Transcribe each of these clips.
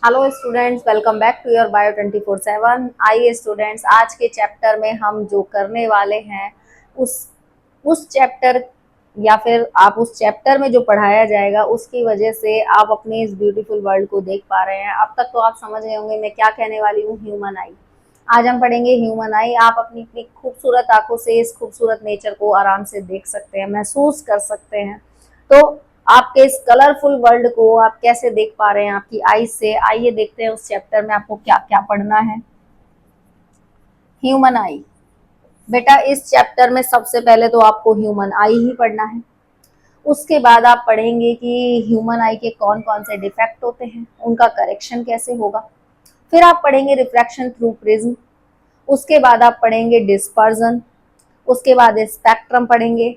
Hello students, welcome back to your bio 24/7। आइए students, आज के चैप्टर में हम जो करने वाले हैं उस उस चैप्टर या फिर आप उस चैप्टर में जो पढ़ाया जाएगा उसकी वजह से आप अपने इस ब्यूटीफुल वर्ल्ड को देख पा रहे हैं। अब तक तो आप समझ गए होंगे मैं क्या कहने वाली हूँ। ह्यूमन आई। आज हम पढ़ेंगे ह्यूमन आई। आप अपनी अपनी खूबसूरत आंखों से इस खूबसूरत नेचर को आराम से देख सकते हैं, महसूस कर सकते हैं। तो आपके इस कलरफुल वर्ल्ड को आप कैसे देख पा रहे हैं आपकी आई से। आइए देखते हैं उस चैप्टर में आपको क्या क्या पढ़ना है। ह्यूमन आई। बेटा इस चैप्टर में सबसे पहले तो आपको ह्यूमन आई ही पढ़ना है। उसके बाद आप पढ़ेंगे कि ह्यूमन आई के कौन कौन से डिफेक्ट होते हैं, उनका करेक्शन कैसे होगा। फिर आप पढ़ेंगे रिफ्रैक्शन थ्रू प्रिज्म। उसके बाद आप पढ़ेंगे डिस्पर्जन। उसके बाद स्पेक्ट्रम पढ़ेंगे।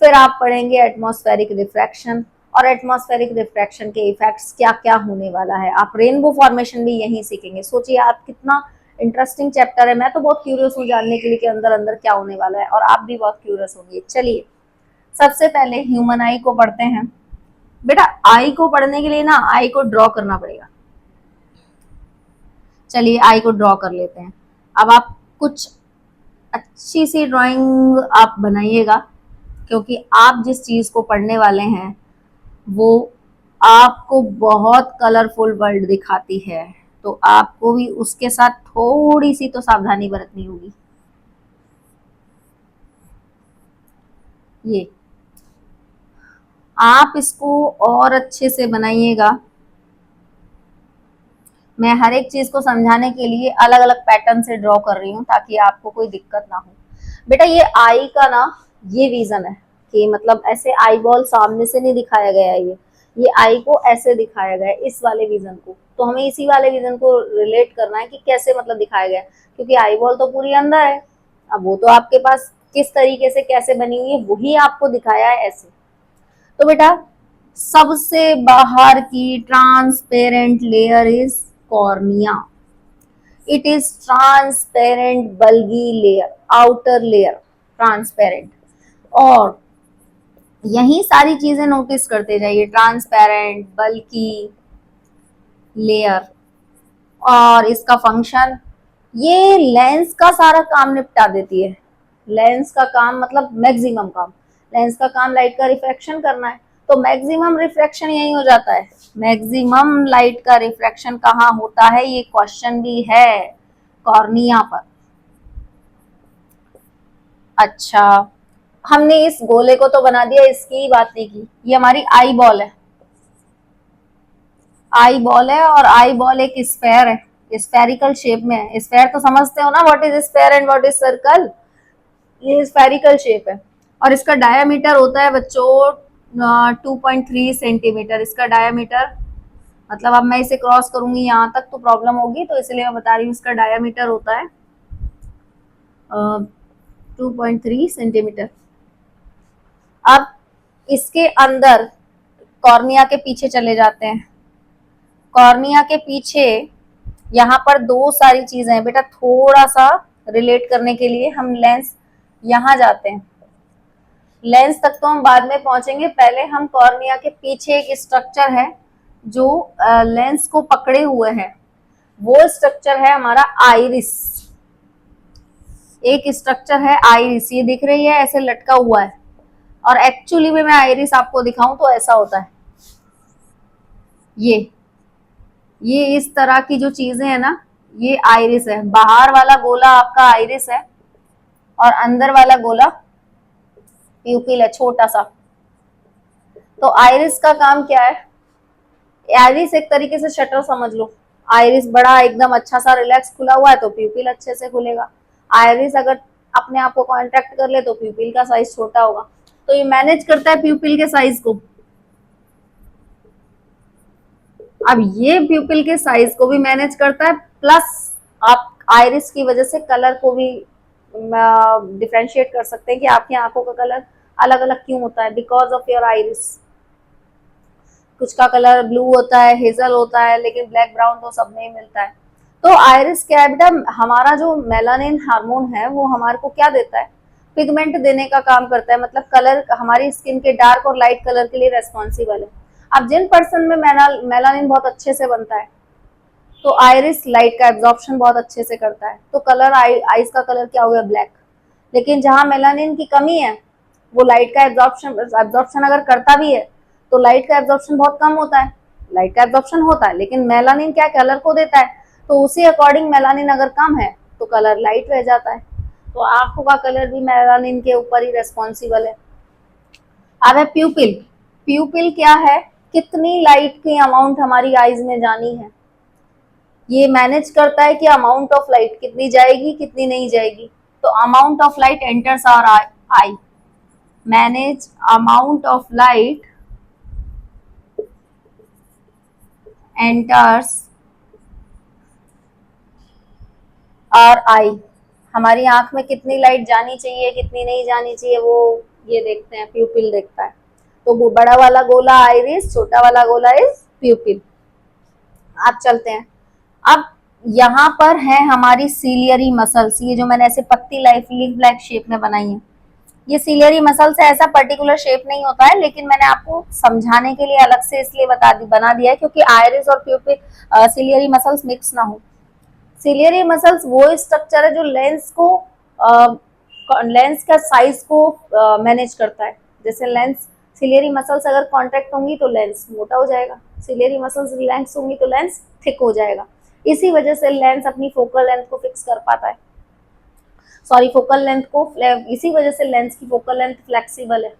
फिर आप पढ़ेंगे एटमॉस्फेरिक रिफ्रैक्शन और एटमॉस्फेरिक रिफ्रैक्शन के इफेक्ट्स क्या क्या होने वाला है। आप रेनबो फॉर्मेशन भी यहीं सीखेंगे। सोचिए आप कितना इंटरेस्टिंग चैप्टर है। मैं तो बहुत क्यूरियस हूँ जानने के लिए कि अंदर अंदर क्या होने वाला है, और आप भी बहुत क्यूरियस होंगे। चलिए सबसे पहले ह्यूमन आई को पढ़ते हैं। बेटा आई को पढ़ने के लिए ना आई को ड्रॉ करना पड़ेगा। चलिए आई को ड्रॉ कर लेते हैं। अब आप कुछ अच्छी सी ड्राइंग आप बनाइएगा, क्योंकि आप जिस चीज को पढ़ने वाले हैं वो आपको बहुत कलरफुल वर्ल्ड दिखाती है, तो आपको भी उसके साथ थोड़ी सी तो सावधानी बरतनी होगी। ये आप इसको और अच्छे से बनाइएगा। मैं हर एक चीज को समझाने के लिए अलग अलग पैटर्न से ड्रॉ कर रही हूँ ताकि आपको कोई दिक्कत ना हो। बेटा ये आई का ना ये रीजन है कि मतलब ऐसे आई बॉल सामने से नहीं दिखाया गया है। ये आई को ऐसे दिखाया गया है, इस वाले विजन को। तो हमें इसी वाले विजन को रिलेट करना है कि कैसे मतलब दिखाया गया है, क्योंकि आई बॉल तो पूरी अंदर है। अब वो तो आपके पास किस तरीके से कैसे बनी हुई है वही आपको दिखाया है ऐसे। तो बेटा सबसे बाहर की transparent layer is cornea. It is transparent bulgy layer, outer layer transparent. और यही सारी चीजें नोटिस करते जाइए, ट्रांसपेरेंट बल्की लेयर। और इसका फंक्शन, ये लेंस का सारा काम निपटा देती है। लेंस का काम मतलब मैक्सिमम काम। लेंस का काम लाइट का रिफ्रैक्शन करना है, तो मैक्सिमम रिफ्रैक्शन यही हो जाता है। मैक्सिमम लाइट का रिफ्रैक्शन कहाँ होता है, ये क्वेश्चन भी है कॉर्निया पर। अच्छा, हमने इस गोले को तो बना दिया, इसकी बात नहीं की। ये हमारी आई बॉल है। आई बॉल है और आई बॉल एक स्फेयर है, स्फेरिकल शेप में है। स्फेयर तो समझते हो ना, what is sphere and what is circle. ये स्फेरिकल शेप है और इसका डायामीटर होता है बच्चों 2.3 सेंटीमीटर। इसका डायामीटर मतलब अब मैं इसे क्रॉस करूंगी यहाँ तक तो प्रॉब्लम होगी, तो इसलिए मैं बता रही हूँ इसका डायामीटर होता है 2.3 सेंटीमीटर। अब इसके अंदर कॉर्निया के पीछे चले जाते हैं। कॉर्निया के पीछे यहाँ पर दो सारी चीजें हैं बेटा, थोड़ा सा रिलेट करने के लिए हम लेंस यहाँ जाते हैं। लेंस तक तो हम बाद में पहुंचेंगे, पहले हम कॉर्निया के पीछे एक स्ट्रक्चर है जो लेंस को पकड़े हुए है। वो स्ट्रक्चर है हमारा आइरिस। एक स्ट्रक्चर है आइरिस, ये दिख रही है ऐसे लटका हुआ है। और एक्चुअली में मैं आइरिस आपको दिखाऊं तो ऐसा होता है। ये इस तरह की जो चीजें है ना, ये आइरिस है। बाहर वाला गोला आपका आइरिस है और अंदर वाला गोला प्यूपिल है, छोटा सा। तो आइरिस का काम क्या है, आइरिस एक तरीके से शटर समझ लो। आइरिस बड़ा एकदम अच्छा सा रिलैक्स खुला हुआ है तो प्यूपिल अच्छे से खुलेगा। आइरिस अगर अपने आप को कॉन्ट्रैक्ट कर ले तो प्यूपिल का साइज छोटा होगा। तो ये मैनेज करता है प्यूपिल के साइज को। अब ये प्यूपिल के साइज को भी मैनेज करता है, प्लस आप आइरिस की वजह से कलर को भी डिफरेंशिएट कर सकते हैं कि आपकी आंखों का कलर अलग अलग क्यों होता है, बिकॉज ऑफ योर आइरिस। कुछ का कलर ब्लू होता है, हेजल होता है, लेकिन ब्लैक ब्राउन तो सब में ही मिलता है। तो आइरिस क्या है बेटा, हमारा जो मेलानिन हार्मोन है वो हमारे को क्या देता है, पिगमेंट देने का काम करता है। मतलब कलर हमारी स्किन के डार्क और लाइट कलर के लिए रेस्पॉन्सिबल है। अब जिन पर्सन में मेलानिन बहुत अच्छे से बनता है तो आइरिस लाइट का एब्जॉर्प्शन बहुत अच्छे से करता है, तो कलर आइज का कलर क्या हो गया, ब्लैक। लेकिन जहां मेलानिन की कमी है, वो लाइट का एब्जॉर्प्शन अगर करता भी है तो लाइट का एब्जॉर्प्शन बहुत कम होता है। लाइट का एब्जॉर्प्शन होता है लेकिन मेलानिन क्या कलर को देता है, तो उसी अकॉर्डिंग मेलानिन अगर कम है तो कलर लाइट रह जाता है। तो आंखों का कलर भी मेलानिन के ऊपर ही रेस्पॉन्सिबल है। अब है प्यूपिल। प्यूपिल क्या है, कितनी लाइट की अमाउंट हमारी आईज में जानी है, ये मैनेज करता है कि अमाउंट ऑफ लाइट कितनी जाएगी कितनी नहीं जाएगी। तो amount of light enters our eye, manage amount of light enters our eye, हमारी आंख में कितनी लाइट जानी चाहिए कितनी नहीं जानी चाहिए वो ये देखते हैं, प्यूपिल देखता है। तो वो बड़ा वाला गोला आइरिस, छोटा वाला गोला इज प्यूपिल। आप चलते हैं, अब यहाँ पर है हमारी सीलियरी मसल्स, ये जो मैंने ऐसे पत्ती लीफ लाइक शेप में बनाई है, ये सीलियरी मसल्स है। ऐसा पर्टिकुलर शेप नहीं होता है, लेकिन मैंने आपको समझाने के लिए अलग से इसलिए बना दिया है क्योंकि आइरिस और प्यूपिल सीलियरी मसल्स मिक्स ना हो। सीलियरी मसल्स वो स्ट्रक्चर है जो लेंस का साइज को मैनेज करता है। जैसे लेंस, सीलियरी मसल्स अगर कॉन्ट्रैक्ट होंगी तो लेंस मोटा हो जाएगा, सीलियरी मसल्स रिलैक्स होंगी तो लेंस थिक हो जाएगा। इसी वजह से लेंस अपनी फोकल लेंथ को फिक्स कर पाता है, सॉरी फोकल लेंथ को, इसी वजह से लेंस की फोकल लेंथ फ्लेक्सिबल है।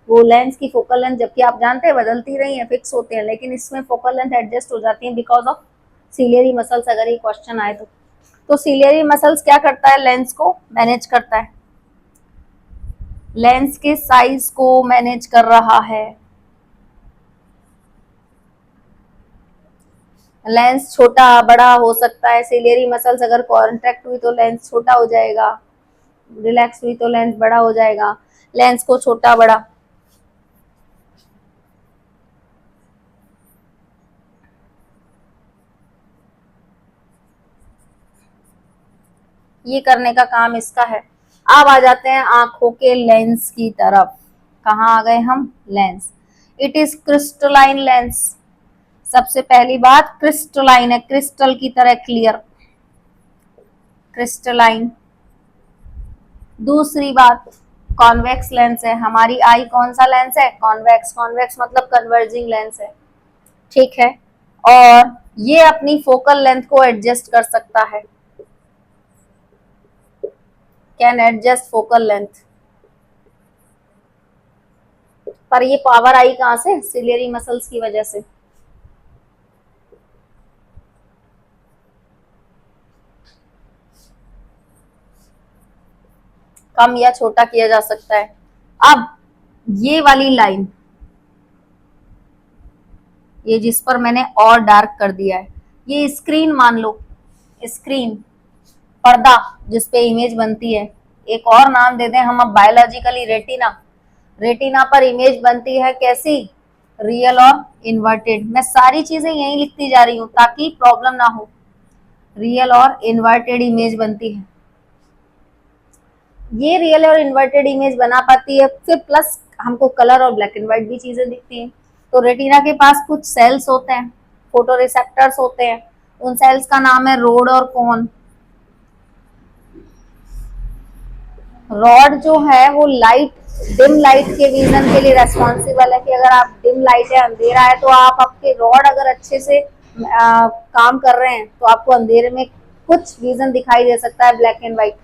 वो लेंस की फोकल लेंथ जबकि आप जानते हैं बदलती रही है, फिक्स होते हैं, लेकिन इसमें फोकल लेंथ एडजस्ट हो जाती है बिकॉज ऑफ सीलियरी मसल्स। अगर ये क्वेश्चन आए तो सीलियरी मसल्स क्या करता है, लेंस को मैनेज करता है, लेंस के साइज को मैनेज कर रहा है। लेंस छोटा बड़ा हो सकता है, सीलियरी मसल्स अगर कॉन्ट्रैक्ट हुई तो लेंस छोटा हो जाएगा, रिलैक्स हुई तो लेंस बड़ा हो जाएगा। लेंस को छोटा बड़ा, ये करने का काम इसका है। अब आ जाते हैं आंखों के लेंस की तरफ। कहाँ आ गए हम, lens. It is crystalline lens. सबसे पहली बात क्रिस्टलाइन है, क्रिस्टल की तरह क्लियर, क्रिस्टलाइन। दूसरी बात कॉन्वेक्स लेंस है। हमारी आई कौन सा लेंस है, कॉन्वेक्स। कॉन्वेक्स मतलब कन्वर्जिंग लेंस है, ठीक है। और ये अपनी फोकल लेंथ को एडजस्ट कर सकता है, कैन एडजस्ट फोकल लेंथ। पर ये पावर आई कहां से, सिलियरी मसल्स की वजह से। कम या छोटा किया जा सकता है। अब ये वाली लाइन, ये जिस पर मैंने और डार्क कर दिया है, ये स्क्रीन मान लो, स्क्रीन, पर्दा जिसपे इमेज बनती है। एक और नाम दे दें हम अब बायोलॉजिकली, रेटिना। रेटिना पर इमेज बनती है कैसी, रियल और इन्वर्टेड। मैं सारी चीजें यही लिखती जा रही हूं ताकि प्रॉब्लम ना हो। रियल और इन्वर्टेड इमेज बनती है, ये रियल और इन्वर्टेड इमेज बना पाती है। फिर प्लस हमको कलर और ब्लैक एंड व्हाइट भी चीजें दिखती हैं। तो रेटिना के पास कुछ सेल्स होते हैं, फोटो रिसेप्टर्स होते हैं, उन सेल्स का नाम है रोड और कोन। रॉड जो है वो लाइट, डिम लाइट के विजन के लिए रेस्पॉन्सिबल है कि अगर आप डिम लाइट है, अंधेरा है, तो आप आपके रॉड अगर अच्छे से काम कर रहे हैं तो आपको अंधेरे में कुछ विजन दिखाई दे सकता है, ब्लैक एंड व्हाइट।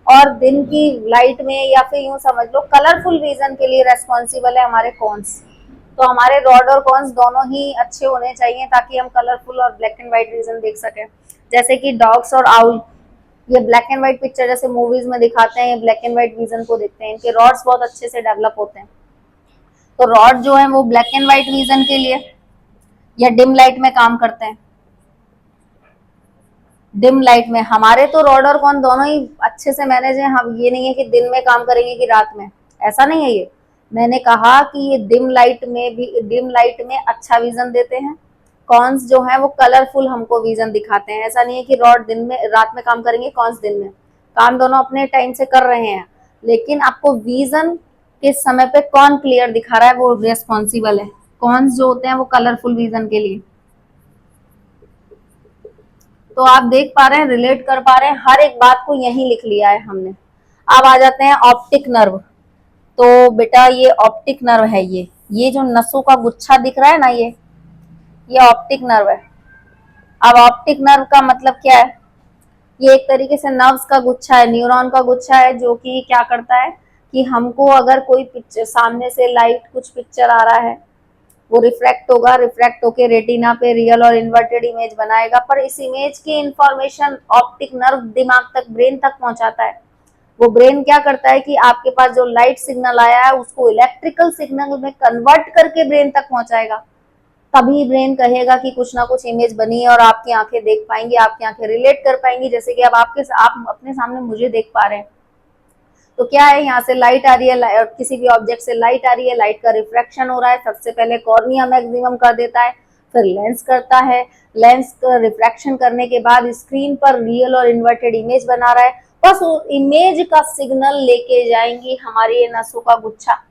और दिन की लाइट में या फिर यूं समझ लो कलरफुल विजन के लिए रेस्पॉन्सिबल है हमारे कॉन्स। तो हमारे रॉड और कॉन्स दोनों ही अच्छे होने चाहिए ताकि हम कलरफुल और ब्लैक एंड व्हाइट विजन देख सकें। जैसे कि डॉग्स और आउल, ये ब्लैक एंड व्हाइट पिक्चर जैसे मूवीज में दिखाते हैं, ये ब्लैक एंड व्हाइट विजन को देखते हैं, इनके रॉड्स बहुत अच्छे से डेवलप होते हैं। तो रॉड जो है वो ब्लैक एंड व्हाइट विजन के लिए या डिम लाइट में काम करते हैं। डिम लाइट में हमारे तो रॉड और कॉन दोनों ही अच्छे से मैनेज है। हम ये नहीं है कि दिन में काम करेंगे कि रात में, ऐसा नहीं है। ये मैंने कहा कि ये डिम लाइट में भी, डिम लाइट में अच्छा विजन देते हैं, कॉन्स जो है वो कलरफुल हमको विजन दिखाते हैं। ऐसा नहीं है कि रॉड दिन में रात में काम करेंगे, कॉन्स दिन में। काम दोनों अपने टाइम से कर रहे हैं, लेकिन आपको विजन किस समय पे कौन क्लियर दिखा रहा है वो रिस्पॉन्सिबल है। कॉन्स जो होते हैं वो कलरफुल विजन के लिए। तो आप देख पा रहे हैं, रिलेट कर पा रहे हैं, हर एक बात को यहीं लिख लिया है हमने। अब आ जाते हैं ऑप्टिक नर्व। तो बेटा ये ऑप्टिक नर्व है, ये जो नसों का गुच्छा दिख रहा है ना, ये ऑप्टिक नर्व है। अब ऑप्टिक नर्व का मतलब क्या है? ये एक तरीके से नर्व्स का गुच्छा है, न्यूरॉन का गुच्छा है, जो कि क्या करता है कि हमको अगर कोई पिक्चर सामने से लाइट कुछ पिक्चर आ रहा है, वो रिफ्रैक्ट होगा, रिफ्रैक्ट होके रेटिना पे रियल और इन्वर्टेड इमेज बनाएगा, पर इस इमेज की इंफॉर्मेशन ऑप्टिक नर्व दिमाग तक, ब्रेन तक पहुंचाता है। वो ब्रेन क्या करता है कि आपके पास जो लाइट सिग्नल आया है उसको इलेक्ट्रिकल सिग्नल में कन्वर्ट करके ब्रेन तक पहुंचाएगा। तभी ब्रेन कहेगा कि कुछ ना कुछ इमेज बनी है और आपकी आंखें देख पाएंगी, आपकी आंखें रिलेट कर पाएंगी। जैसे कि अब आप अपने सामने मुझे देख पा रहे हैं, तो क्या है, यहाँ से लाइट आ रही है, किसी भी ऑब्जेक्ट से लाइट आ रही है, लाइट का रिफ्रैक्शन हो रहा है। सबसे पहले कॉर्निया मैक्सिमम कर देता है, फिर लेंस करता है, लेंस का रिफ्रैक्शन करने के बाद स्क्रीन पर रियल और इन्वर्टेड इमेज बना रहा है। बस वो इमेज का सिग्नल लेके जाएंगी हमारी ये नसों का गुच्छा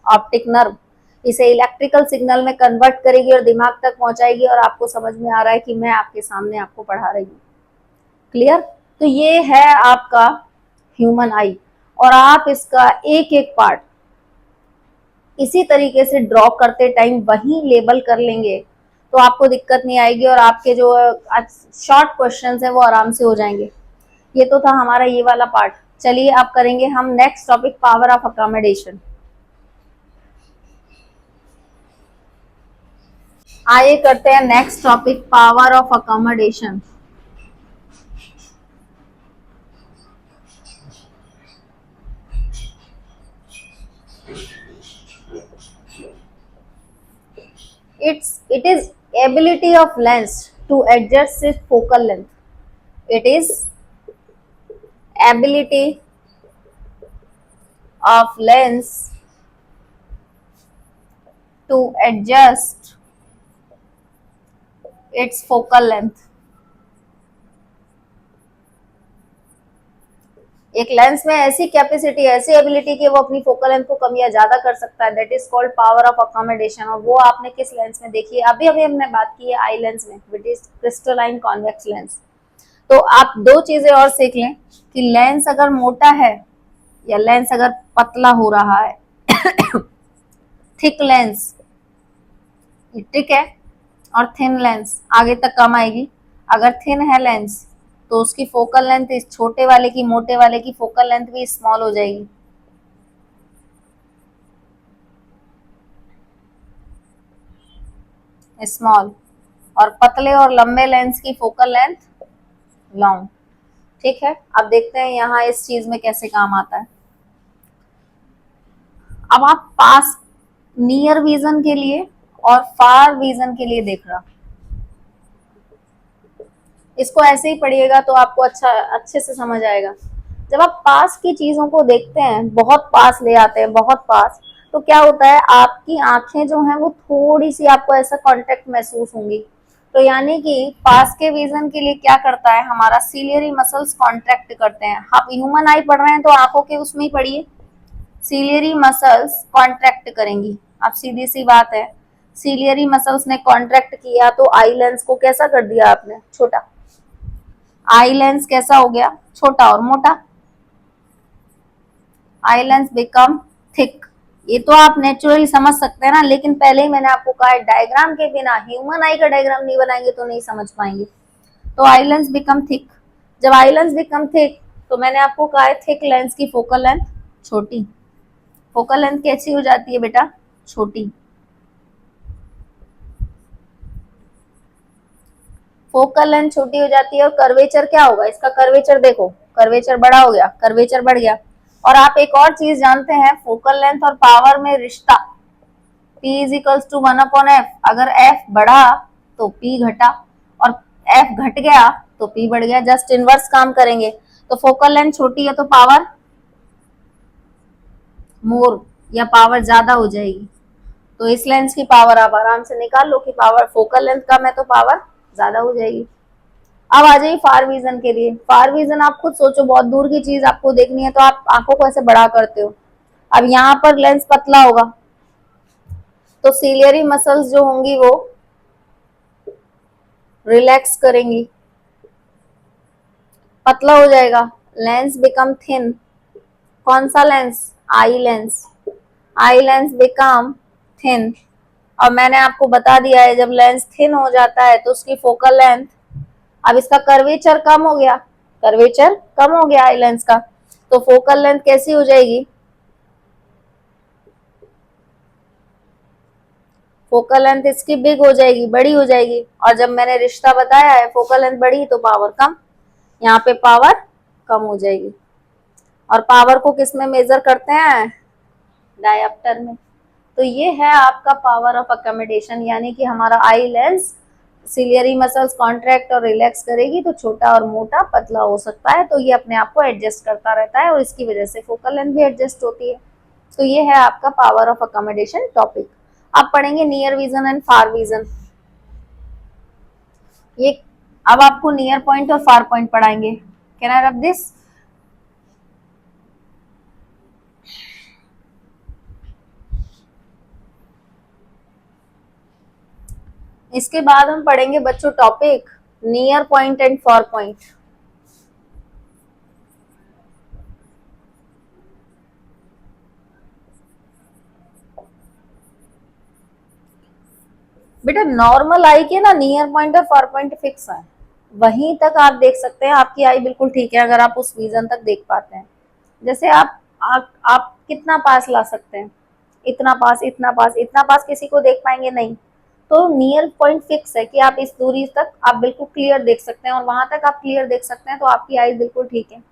ऑप्टिक नर्व, इसे इलेक्ट्रिकल सिग्नल में कन्वर्ट करेगी और दिमाग तक पहुंचाएगी, और आपको समझ में आ रहा है कि मैं आपके सामने आपको पढ़ा रही हूँ। क्लियर? तो ये है आपका ह्यूमन आई, और आप इसका एक एक पार्ट इसी तरीके से ड्रॉ करते टाइम वही लेबल कर लेंगे तो आपको दिक्कत नहीं आएगी, और आपके जो शॉर्ट क्वेश्चंस है वो आराम से हो जाएंगे। ये तो था हमारा ये वाला पार्ट। चलिए अब करेंगे हम next topic, power of accommodation. आइए करते हैं next topic, power of accommodation. It is ability of lens to adjust its focal length. It is ability of lens to adjust its focal length. एक lens में ऐसी capacity, ऐसी ability कि वो अपनी फोकल लेंथ को कम या ज्यादा कर सकता है, that is called power of accommodation. और वो आपने किस लेंस में देखी है? अभी अभी हमने बात की है आई लेंस में, which is crystalline convex lens. तो आप दो चीजें और सीख लें कि लेंस अगर मोटा है या लेंस अगर पतला हो रहा है, थिक लेंस, ठीक है, और थिन लेंस आगे तक कम आएगी। अगर थिन है लेंस तो उसकी फोकल लेंथ इस छोटे वाले की, मोटे वाले की फोकल लेंथ भी स्मॉल हो जाएगी। स्मॉल। और पतले और लंबे लेंस की फोकल लेंथ लॉन्ग। ठीक है, अब देखते हैं यहाँ इस चीज में कैसे काम आता है। अब आप पास, नियर विजन के लिए और फार विजन के लिए देख रहा, इसको ऐसे ही पढ़िएगा तो आपको अच्छे से समझ आएगा। जब आप पास की चीजों को देखते हैं, बहुत पास ले आते हैं, बहुत पास, तो क्या होता है, आपकी आंखें जो हैं वो थोड़ी सी, आपको ऐसा कांटेक्ट महसूस होंगी। तो यानी कि पास के विजन के लिए क्या करता है, हमारा सीलियरी मसल्स कॉन्ट्रैक्ट करते हैं। आप ह्यूमन आई पढ़ रहे हैं तो आंखों के उसमें ही पढ़िए, सीलियरी मसल्स कॉन्ट्रैक्ट करेंगी। अब सीधी सी बात है, सीलियरी मसल्स ने कॉन्ट्रैक्ट किया तो आई लेंस को कैसा कर दिया आपने? छोटा। आई लेंस कैसा हो गया? छोटा और मोटा। Eye lens become thick. ये तो आप नेचुरली समझ सकते हैं ना, लेकिन पहले ही मैंने आपको कहा है, डायग्राम के बिना, ह्यूमन आई का डायग्राम नहीं बनाएंगे तो नहीं समझ पाएंगे। तो आई लेंस बिकम थिक। जब आई लेंस बिकम थिक तो मैंने आपको कहा है थिक लेंस की फोकल लेंथ छोटी। फोकल लेंथ कैसी हो जाती है बेटा? छोटी। फोकल लेंथ छोटी हो जाती है, और कर्वेचर क्या होगा इसका? कर्वेचर देखो, कर्वेचर बड़ा हो गया, कर्वेचर बढ़ गया। और आप एक और चीज जानते हैं, फोकल लेंथ और पावर में रिश्ता, P is equals to 1/f। अगर f बढ़ा तो P घटा, और f घट गया तो P बढ़ गया। जस्ट इनवर्स काम करेंगे। तो फोकल लेंथ छोटी है तो पावर मोर, या पावर ज्यादा हो जाएगी। तो इस लेंस की पावर आप आराम से निकाल लो कि पावर, फोकल लेंथ कम है तो पावर ज्यादा हो जाएगी। अब आ जाइए फार विजन के लिए। फार विजन आप खुद सोचो, बहुत दूर की चीज आपको देखनी है तो आप आंखों को ऐसे बड़ा करते हो। अब यहाँ पर लेंस पतला होगा तो सीलियरी मसल्स जो होंगी वो रिलैक्स करेंगी, पतला हो जाएगा, लेंस बिकम थिन। कौन सा lens? Eye lens. Eye lens become thin. और मैंने आपको बता दिया है जब लेंस थिन हो जाता है तो उसकी फोकल लेंथ, अब इसका कर्वेचर कम हो गया, कर्वेचर कम हो गया आई लेंस का, तो फोकल लेंथ कैसी हो जाएगी? फोकल लेंथ इसकी बिग हो जाएगी, बड़ी हो जाएगी। और जब मैंने रिश्ता बताया है फोकल लेंथ बड़ी तो पावर कम, यहाँ पे पावर कम हो जाएगी। और पावर को किस में मेजर करते हैं? डायप्टर में। तो ये है आपका पावर ऑफ अकोमोडेशन, यानी कि हमारा eye lens ciliary muscles contract और रिलैक्स करेगी तो छोटा और मोटा पतला हो सकता है, तो ये अपने आप को एडजस्ट करता रहता है और इसकी वजह से फोकल लेंथ भी एडजस्ट होती है। तो ये है आपका पावर ऑफ अकोमोडेशन टॉपिक। आप पढ़ेंगे near vision and far vision. ये अब आपको नियर पॉइंट और फार पॉइंट पढ़ाएंगे। Can I rub this? इसके बाद हम पढ़ेंगे बच्चों topic near point and far point. बेटा नॉर्मल आई के ना नियर पॉइंट और फार पॉइंट फिक्स है, वहीं तक आप देख सकते हैं, आपकी आई बिल्कुल ठीक है अगर आप उस विजन तक देख पाते हैं। जैसे आप कितना पास ला सकते हैं? इतना पास, इतना पास, इतना पास किसी को देख पाएंगे नहीं। तो नियर पॉइंट फिक्स है कि आप इस दूरी तक आप बिल्कुल क्लियर देख सकते हैं और वहां तक आप क्लियर देख सकते हैं, तो आपकी आई बिल्कुल ठीक है।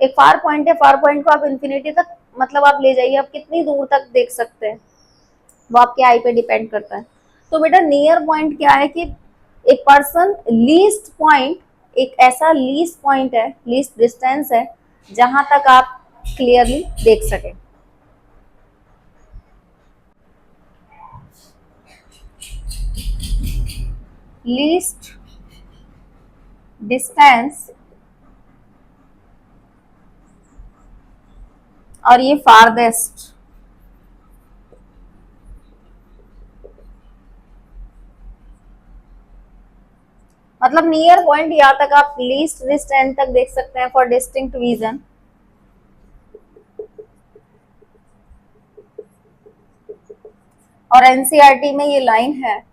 एक फार पॉइंट है, फार पॉइंट को आप इन्फिनिटी तक मतलब आप ले जाइए, आप कितनी दूर तक देख सकते हैं वो आपके आई पे डिपेंड करता है। तो बेटा नियर पॉइंट क्या है कि एक पर्सन लीस्ट पॉइंट, एक ऐसा लीस्ट पॉइंट है, लीस्ट डिस्टेंस है जहां तक आप क्लियरली देख सके। लीस्ट डिस्टेंस और ये फारदेस्ट, मतलब नियर पॉइंट यहाँ तक आप लीस्ट डिस्टेंस तक देख सकते हैं फॉर डिस्टिंक्ट विजन। और एनसीईआरटी में ये लाइन है,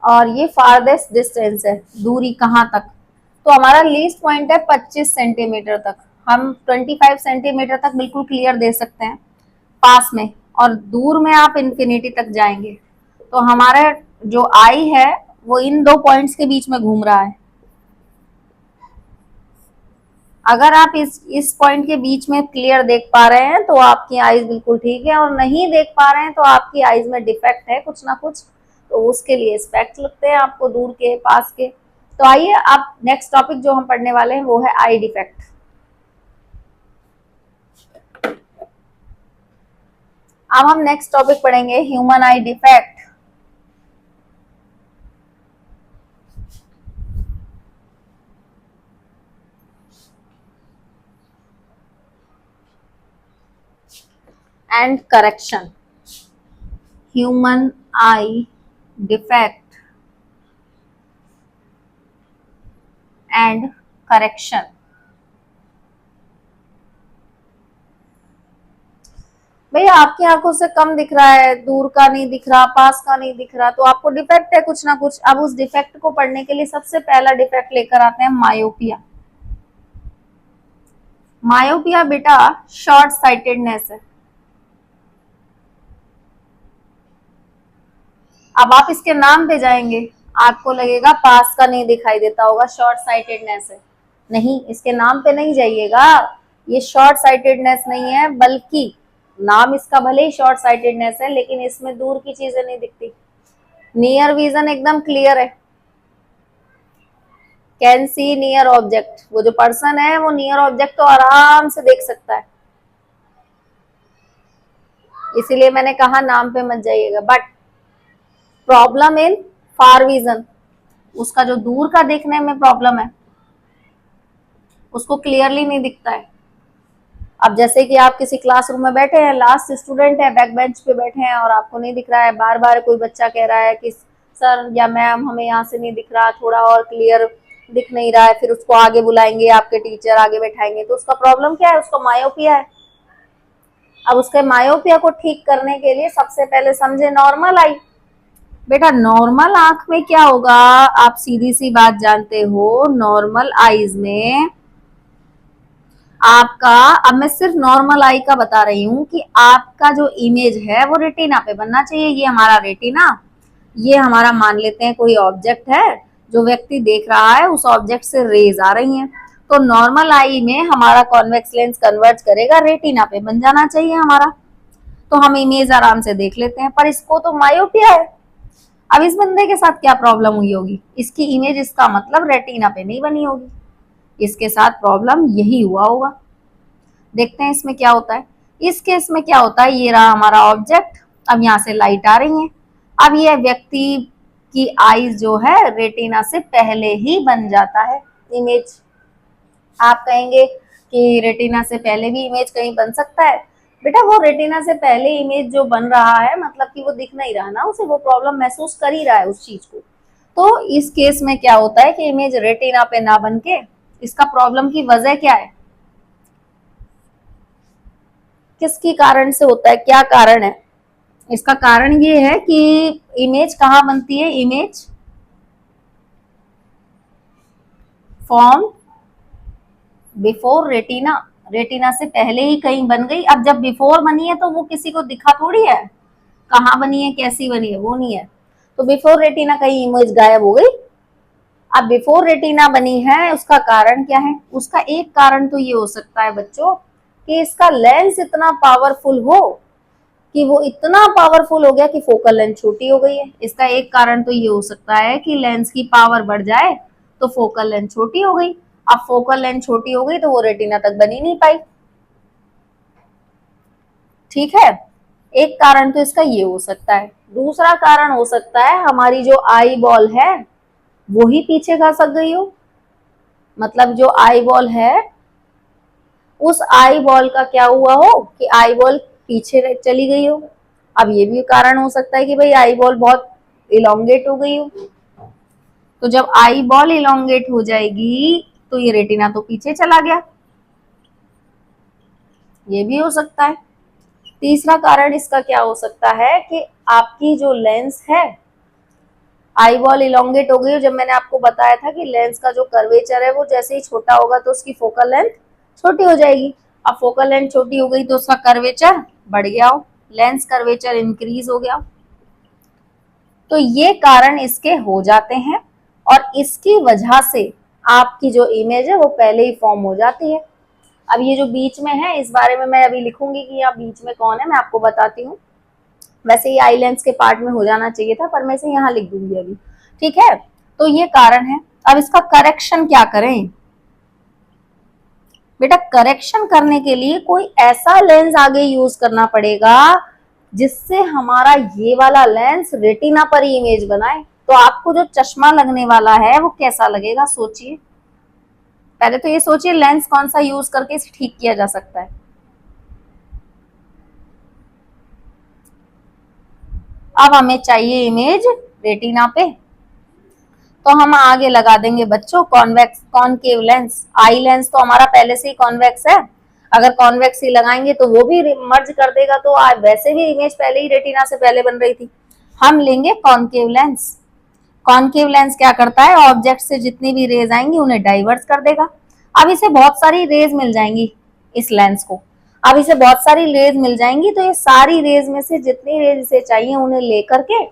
और ये फारदेस्ट डिस्टेंस है, दूरी कहाँ तक। तो हमारा लीस्ट पॉइंट है 25 सेंटीमीटर तक, हम 25 सेंटीमीटर तक बिल्कुल क्लियर दे सकते हैं पास में, और दूर में आप इंफिनिटी तक जाएंगे। तो हमारा जो आई है वो इन दो पॉइंट्स के बीच में घूम रहा है। अगर आप इस पॉइंट के बीच में क्लियर देख पा रहे हैं तो आपकी आईज बिल्कुल ठीक है, और नहीं देख पा रहे हैं तो आपकी आईज में डिफेक्ट है कुछ ना कुछ, तो उसके लिए स्पेक्स लगते हैं आपको, दूर के पास के। तो आइए अब नेक्स्ट टॉपिक जो हम पढ़ने वाले हैं वो है आई डिफेक्ट। अब हम नेक्स्ट टॉपिक पढ़ेंगे human I defect. And correction. Human I defect and correction. भैया आपकी आंखों से कम दिख रहा है, दूर का नहीं दिख रहा, पास का नहीं दिख रहा, तो आपको डिफेक्ट है कुछ ना कुछ। अब उस डिफेक्ट को पढ़ने के लिए सबसे पहला डिफेक्ट लेकर आते हैं मायोपिया। मायोपिया बेटा शॉर्ट साइटेडनेस है। अब आप इसके नाम पे जाएंगे, आपको लगेगा पास का नहीं दिखाई देता होगा, शॉर्ट साइटेडनेस है। नहीं, इसके नाम पे नहीं जाइएगा, ये शॉर्ट साइटेडनेस नहीं है, बल्कि नाम इसका भले ही शॉर्ट साइटेडनेस है लेकिन इसमें दूर की चीजें नहीं दिखती, नियर विजन एकदम क्लियर है, कैन सी नियर ऑब्जेक्ट। वो जो पर्सन है वो नियर ऑब्जेक्ट तो आराम से देख सकता है, इसीलिए मैंने कहा नाम पे मत जाइएगा। But problem in far vision, उसका जो दूर का देखने में प्रॉब्लम है, उसको क्लियरली नहीं दिखता है। अब जैसे कि आप किसी क्लासरूम में बैठे हैं, लास्ट स्टूडेंट है, बैक बेंच पे बैठे हैं और आपको नहीं दिख रहा है, बार बार कोई बच्चा कह रहा है कि सर या मैम हमें यहाँ से नहीं दिख रहा, थोड़ा और क्लियर दिख नहीं रहा है, फिर उसको आगे बुलाएंगे, आपके टीचर आगे बैठाएंगे, तो उसका प्रॉब्लम क्या है, उसको मायोपिया है। अब उसके मायोपिया को ठीक करने के लिए सबसे पहले समझे नॉर्मल आई। बेटा नॉर्मल आंख में क्या होगा, आप सीधी सी बात जानते हो, नॉर्मल आईज में आपका, अब मैं सिर्फ नॉर्मल आई का बता रही हूं कि आपका जो इमेज है वो रेटिना पे बनना चाहिए। ये हमारा रेटिना, ये हमारा मान लेते हैं कोई ऑब्जेक्ट है, जो व्यक्ति देख रहा है उस ऑब्जेक्ट से रेज आ रही हैं, तो नॉर्मल आई में हमारा कॉन्वेक्स लेंस कन्वर्ज करेगा, रेटिना पे बन जाना चाहिए हमारा, तो हम इमेज आराम से देख लेते हैं। पर इसको तो मायोपिया है। अब इस बंदे के साथ क्या प्रॉब्लम हुई होगी, इसकी इमेज, इसका मतलब रेटिना पे नहीं बनी होगी, इसके साथ प्रॉब्लम यही हुआ होगा। देखते हैं इसमें क्या होता है। इस केस में क्या होता है, ये रहा हमारा ऑब्जेक्ट, अब यहाँ से लाइट आ रही है, अब ये व्यक्ति की आईज जो है रेटिना से पहले ही बन जाता है इमेज। आप कहेंगे कि रेटिना से पहले भी इमेज कहीं बन सकता है, बेटा वो रेटिना से पहले इमेज जो बन रहा है मतलब कि वो दिख नहीं रहा ना उसे, वो प्रॉब्लम महसूस कर ही रहा है उस चीज को। तो इस केस में क्या होता है कि इमेज रेटिना पे ना बन के, इसका प्रॉब्लम की वजह क्या है, किसकी कारण से होता है, क्या कारण है, इसका कारण ये है कि इमेज कहाँ बनती है, image form before retina, retina से पहले ही कहीं बन गई। अब जब बिफोर बनी है तो वो किसी को दिखा थोड़ी है, कहाँ बनी है कैसी बनी है वो नहीं है, तो बिफोर रेटिना कहीं इमेज गायब हो गई। अब बिफोर रेटिना बनी है, उसका कारण क्या है, उसका एक कारण तो ये हो सकता है बच्चों कि इसका लेंस इतना पावरफुल हो कि वो इतना पावरफुल हो गया कि फोकल लेंथ छोटी हो गई है। इसका एक कारण तो ये हो सकता है कि लेंस की पावर बढ़ जाए तो फोकल लेंथ छोटी हो गई। अब फोकल लेंथ छोटी हो गई तो वो रेटिना तक बन ही नहीं पाई। ठीक है, एक कारण तो इसका ये हो सकता है। दूसरा कारण हो सकता है हमारी जो आई बॉल है वो ही पीछे खसक गई हो, मतलब जो आई बॉल है उस आई बॉल का क्या हुआ हो कि आई बॉल पीछे चली गई हो। अब ये भी कारण हो सकता है कि भाई आई बॉल बहुत इलोंगेट हो गई हो, तो जब आई बॉल इलोंगेट हो जाएगी तो ये रेटिना तो पीछे चला गया, ये भी हो सकता है। तीसरा कारण इसका क्या हो सकता है कि आपकी जो लेंस है, आई बॉल इलोंगेट हो गई, जब मैंने आपको बताया था कि लेंस का जो कर्वेचर है वो जैसे ही छोटा होगा तो उसकी फोकल लेंथ छोटी हो जाएगी। अब फोकल लेंथ छोटी हो गई तो उसका कर्वेचर बढ़ गया हो, लेंस कर्वेचर इंक्रीज हो गया। तो ये कारण इसके हो जाते हैं और इसकी वजह से आपकी जो इमेज है वो पहले ही फॉर्म हो जाती है। अब ये जो बीच में है इस बारे में मैं अभी लिखूंगी कि यहाँ बीच में कौन है, मैं आपको बताती हूँ। वैसे ये आई लेंस के पार्ट में हो जाना चाहिए था पर मैं इसे यहाँ लिख दूंगी अभी। ठीक है, तो ये कारण है। अब इसका करेक्शन क्या करें, बेटा करेक्शन करने के लिए कोई ऐसा लेंस आगे यूज करना पड़ेगा जिससे हमारा ये वाला लेंस रेटिना पर ही इमेज बनाए। तो आपको जो चश्मा लगने वाला है वो कैसा लगेगा सोचिए, पहले तो ये सोचिए लेंस कौन सा यूज करके इसे ठीक किया जा सकता है। अब हमें चाहिए इमेज रेटिना पे, तो हम आगे लगा देंगे बच्चों convex concave lens. Eye lens तो हमारा पहले से ही कॉन्वेक्स है, अगर कॉन्वेक्स ही लगाएंगे तो वो भी मर्ज कर देगा, तो वैसे भी इमेज पहले ही रेटिना से पहले बन रही थी। हम लेंगे कॉनकेव लेंस। कॉनकेव लेंस क्या करता है, ऑब्जेक्ट से जितनी भी रेज आएंगी उन्हें डाइवर्ट कर देगा। अब इसे बहुत सारी रेज मिल जाएंगी इस लेंस को, अब इसे बहुत सारी रेज मिल जाएंगी तो ये सारी रेज में से जितनी रेज इसे चाहिए उन्हें लेकर के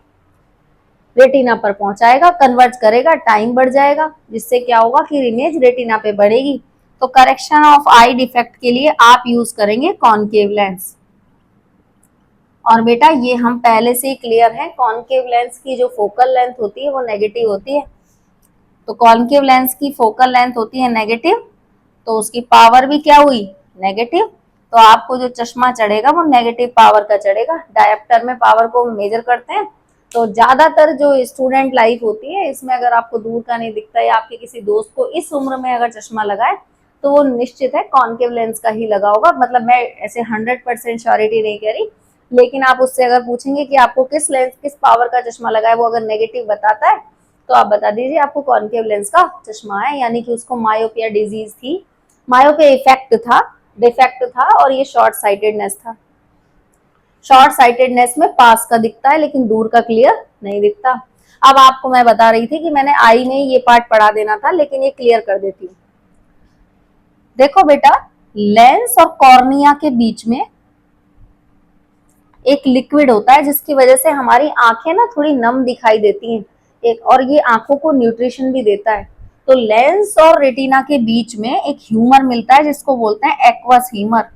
रेटिना पर पहुंचाएगा, कन्वर्ट करेगा, टाइम बढ़ जाएगा, जिससे क्या होगा कि इमेज रेटिना पे बढ़ेगी। तो करेक्शन ऑफ आई डिफेक्ट के लिए आप यूज करेंगे कॉनकेव लेंस। और बेटा ये हम पहले से ही क्लियर है, कॉनकेव लेंस की जो फोकल लेंथ होती है वो नेगेटिव होती है, तो कॉनकेव लेंस की फोकल लेंथ होती है नेगेटिव, तो उसकी पावर भी क्या हुई, नेगेटिव। तो आपको जो चश्मा चढ़ेगा वो नेगेटिव पावर का चढ़ेगा। डायोप्टर में पावर को मेजर करते हैं, तो ज्यादातर जो स्टूडेंट लाइफ होती है इसमें अगर आपको दूर का नहीं दिखता या आपके किसी दोस्त को इस उम्र में अगर चश्मा लगाए तो वो निश्चित है कॉनकेव लेंस का ही लगा होगा। मतलब मैं ऐसे 100% श्योरिटी नहीं कह रही, लेकिन आप उससे अगर पूछेंगे कि आपको किस लेंस किस पावर का चश्मा लगा है, वो अगर नेगेटिव बताता है तो आप बता दीजिए आपको कॉनकेव लेंस का चश्मा है, यानी कि उसको मायोपिया डिजीज थी, मायोपिया इफेक्ट था, डिफेक्ट था, और ये शॉर्ट साइटेडनेस था। शॉर्ट साइटेडनेस में पास का दिखता है लेकिन दूर का क्लियर नहीं दिखता। अब आपको मैं बता रही थी कि मैंने आई में ये पार्ट पढ़ा देना था, लेकिन ये क्लियर कर देती हूँ। देखो बेटा, लेंस और कॉर्निया के बीच में एक लिक्विड होता है जिसकी वजह से हमारी आंखें ना थोड़ी नम दिखाई देती हैं, एक और ये आंखों को न्यूट्रिशन भी देता है। तो लेंस और रेटिना के बीच में एक ह्यूमर मिलता है जिसको बोलते हैं एक्वस ह्यूमर।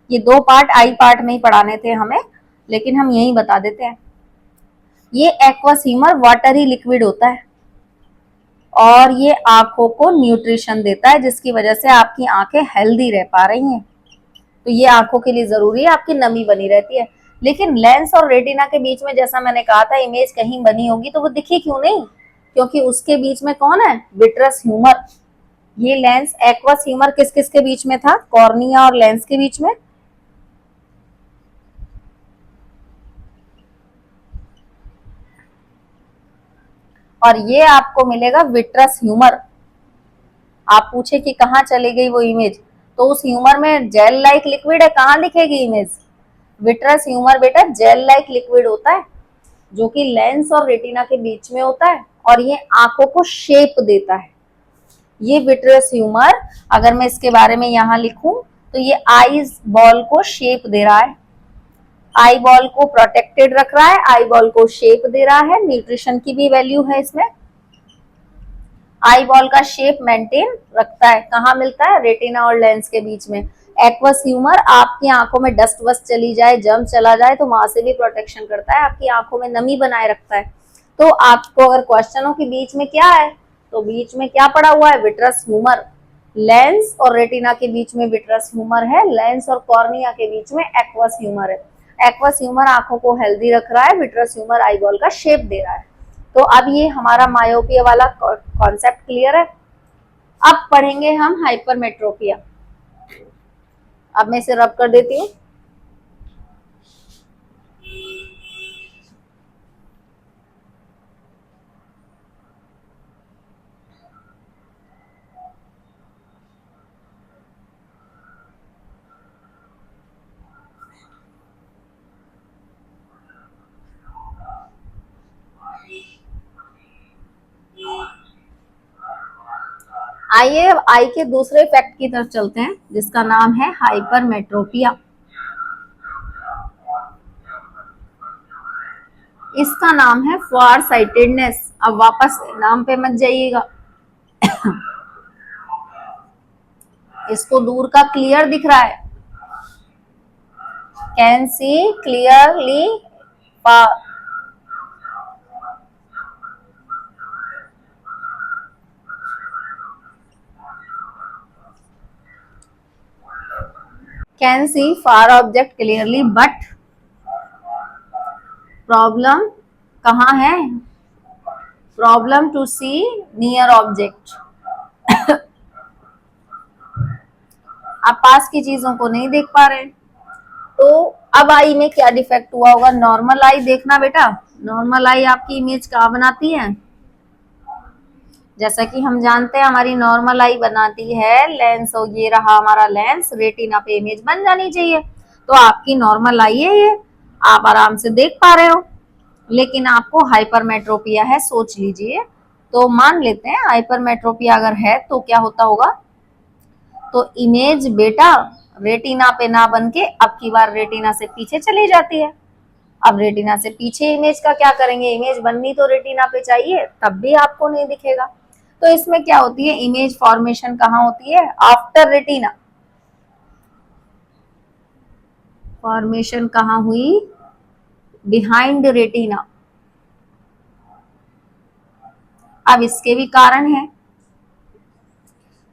ये दो पार्ट आई पार्ट में ही पढ़ाने थे हमें, लेकिन हम यही बता देते हैं। ये एक्वस ह्यूमर वाटरी लिक्विड होता है और ये आंखों को न्यूट्रिशन देता है, जिसकी वजह से आपकी आंखें हेल्दी रह पा रही हैं। तो ये आंखों के लिए जरूरी है, आपकी नमी बनी रहती है। लेकिन लेंस और रेटिना के बीच में जैसा मैंने कहा था, इमेज कहीं बनी होगी तो वो दिखी क्यों नहीं, क्योंकि उसके बीच में कौन है, विट्रस ह्यूमर। ये लेंस एक्वस ह्यूमर किस किस के बीच में था, कॉर्निया और लेंस के बीच में। और ये आपको मिलेगा विट्रस ह्यूमर। आप पूछे कि कहाँ चली गई वो इमेज, तो उस ह्यूमर में जेल लाइक लिक्विड है, कहाँ दिखेगी इमेज। विट्रस ह्यूमर बेटा जेल लाइक लिक्विड होता है जो कि लेंस और रेटिना के बीच में होता है, और ये आंखों को शेप देता है। ये विट्रस ह्यूमर, अगर मैं इसके बारे में यहाँ लिखूं तो ये आईज बॉल को शेप दे रहा है, आई बॉल को प्रोटेक्टेड रख रहा है, आई बॉल को शेप दे रहा है, न्यूट्रिशन की भी वैल्यू है इसमें। आई बॉल का शेप मेंटेन रखता है, कहाँ मिलता है, रेटिना और लेंस के बीच में। एक्वस ह्यूमर आपकी आंखों में डस्ट वस्ट चली जाए, जम चला जाए तो वहां से भी प्रोटेक्शन करता है, आपकी आंखों में नमी बनाए रखता है। तो आपको अगर क्वेश्चनों के बीच में क्या है, तो बीच में क्या पड़ा हुआ है, विट्रस ह्यूमर। लेंस और रेटिना के बीच में विट्रस ह्यूमर है, लेंस और कॉर्निया के बीच में एक्वस ह्यूमर है। एक्वस ह्यूमर आंखों को हेल्दी रख रहा है, विट्रस ह्यूमर आई बॉल का शेप दे रहा है। तो अब ये हमारा मायोपिया वाला कॉन्सेप्ट क्लियर है। अब पढ़ेंगे हम हाइपरमेट्रोपिया। अब मैं इसे रब कर देती हूँ। आइए अब आई के दूसरे फैक्ट की तरफ चलते हैं जिसका नाम है हाइपरमेट्रोपिया। इसका नाम है फार साइटेडनेस। अब वापस नाम पे मत जाइएगा। इसको दूर का क्लियर दिख रहा है, can see clearly far, can see far object clearly, but problem कहाँ है, problem to see near object. आप पास की चीजों को नहीं देख पा रहे। तो अब आई में क्या डिफेक्ट हुआ होगा, नॉर्मल आई देखना बेटा, नॉर्मल आई आपकी इमेज कहाँ बनाती है, जैसा कि हम जानते हैं हमारी नॉर्मल आई बनाती है लेंस, और ये रहा हमारा लेंस, रेटिना पे इमेज बन जानी चाहिए। तो आपकी नॉर्मल आई है ये, आप आराम से देख पा रहे हो, लेकिन आपको हाइपरमेट्रोपिया है, सोच लीजिए। तो मान लेते हैं हाइपरमेट्रोपिया अगर है तो क्या होता होगा, तो इमेज बेटा रेटिना पे ना बन के अब की बार रेटिना से पीछे चली जाती है। अब रेटिना से पीछे इमेज का क्या करेंगे, इमेज बननी तो रेटिना पे चाहिए, तब भी आपको नहीं दिखेगा। तो इसमें क्या होती है, इमेज फॉर्मेशन कहाँ होती है, आफ्टर रेटिना। फॉर्मेशन कहाँ हुई, बिहाइंड रेटिना। अब इसके भी कारण है,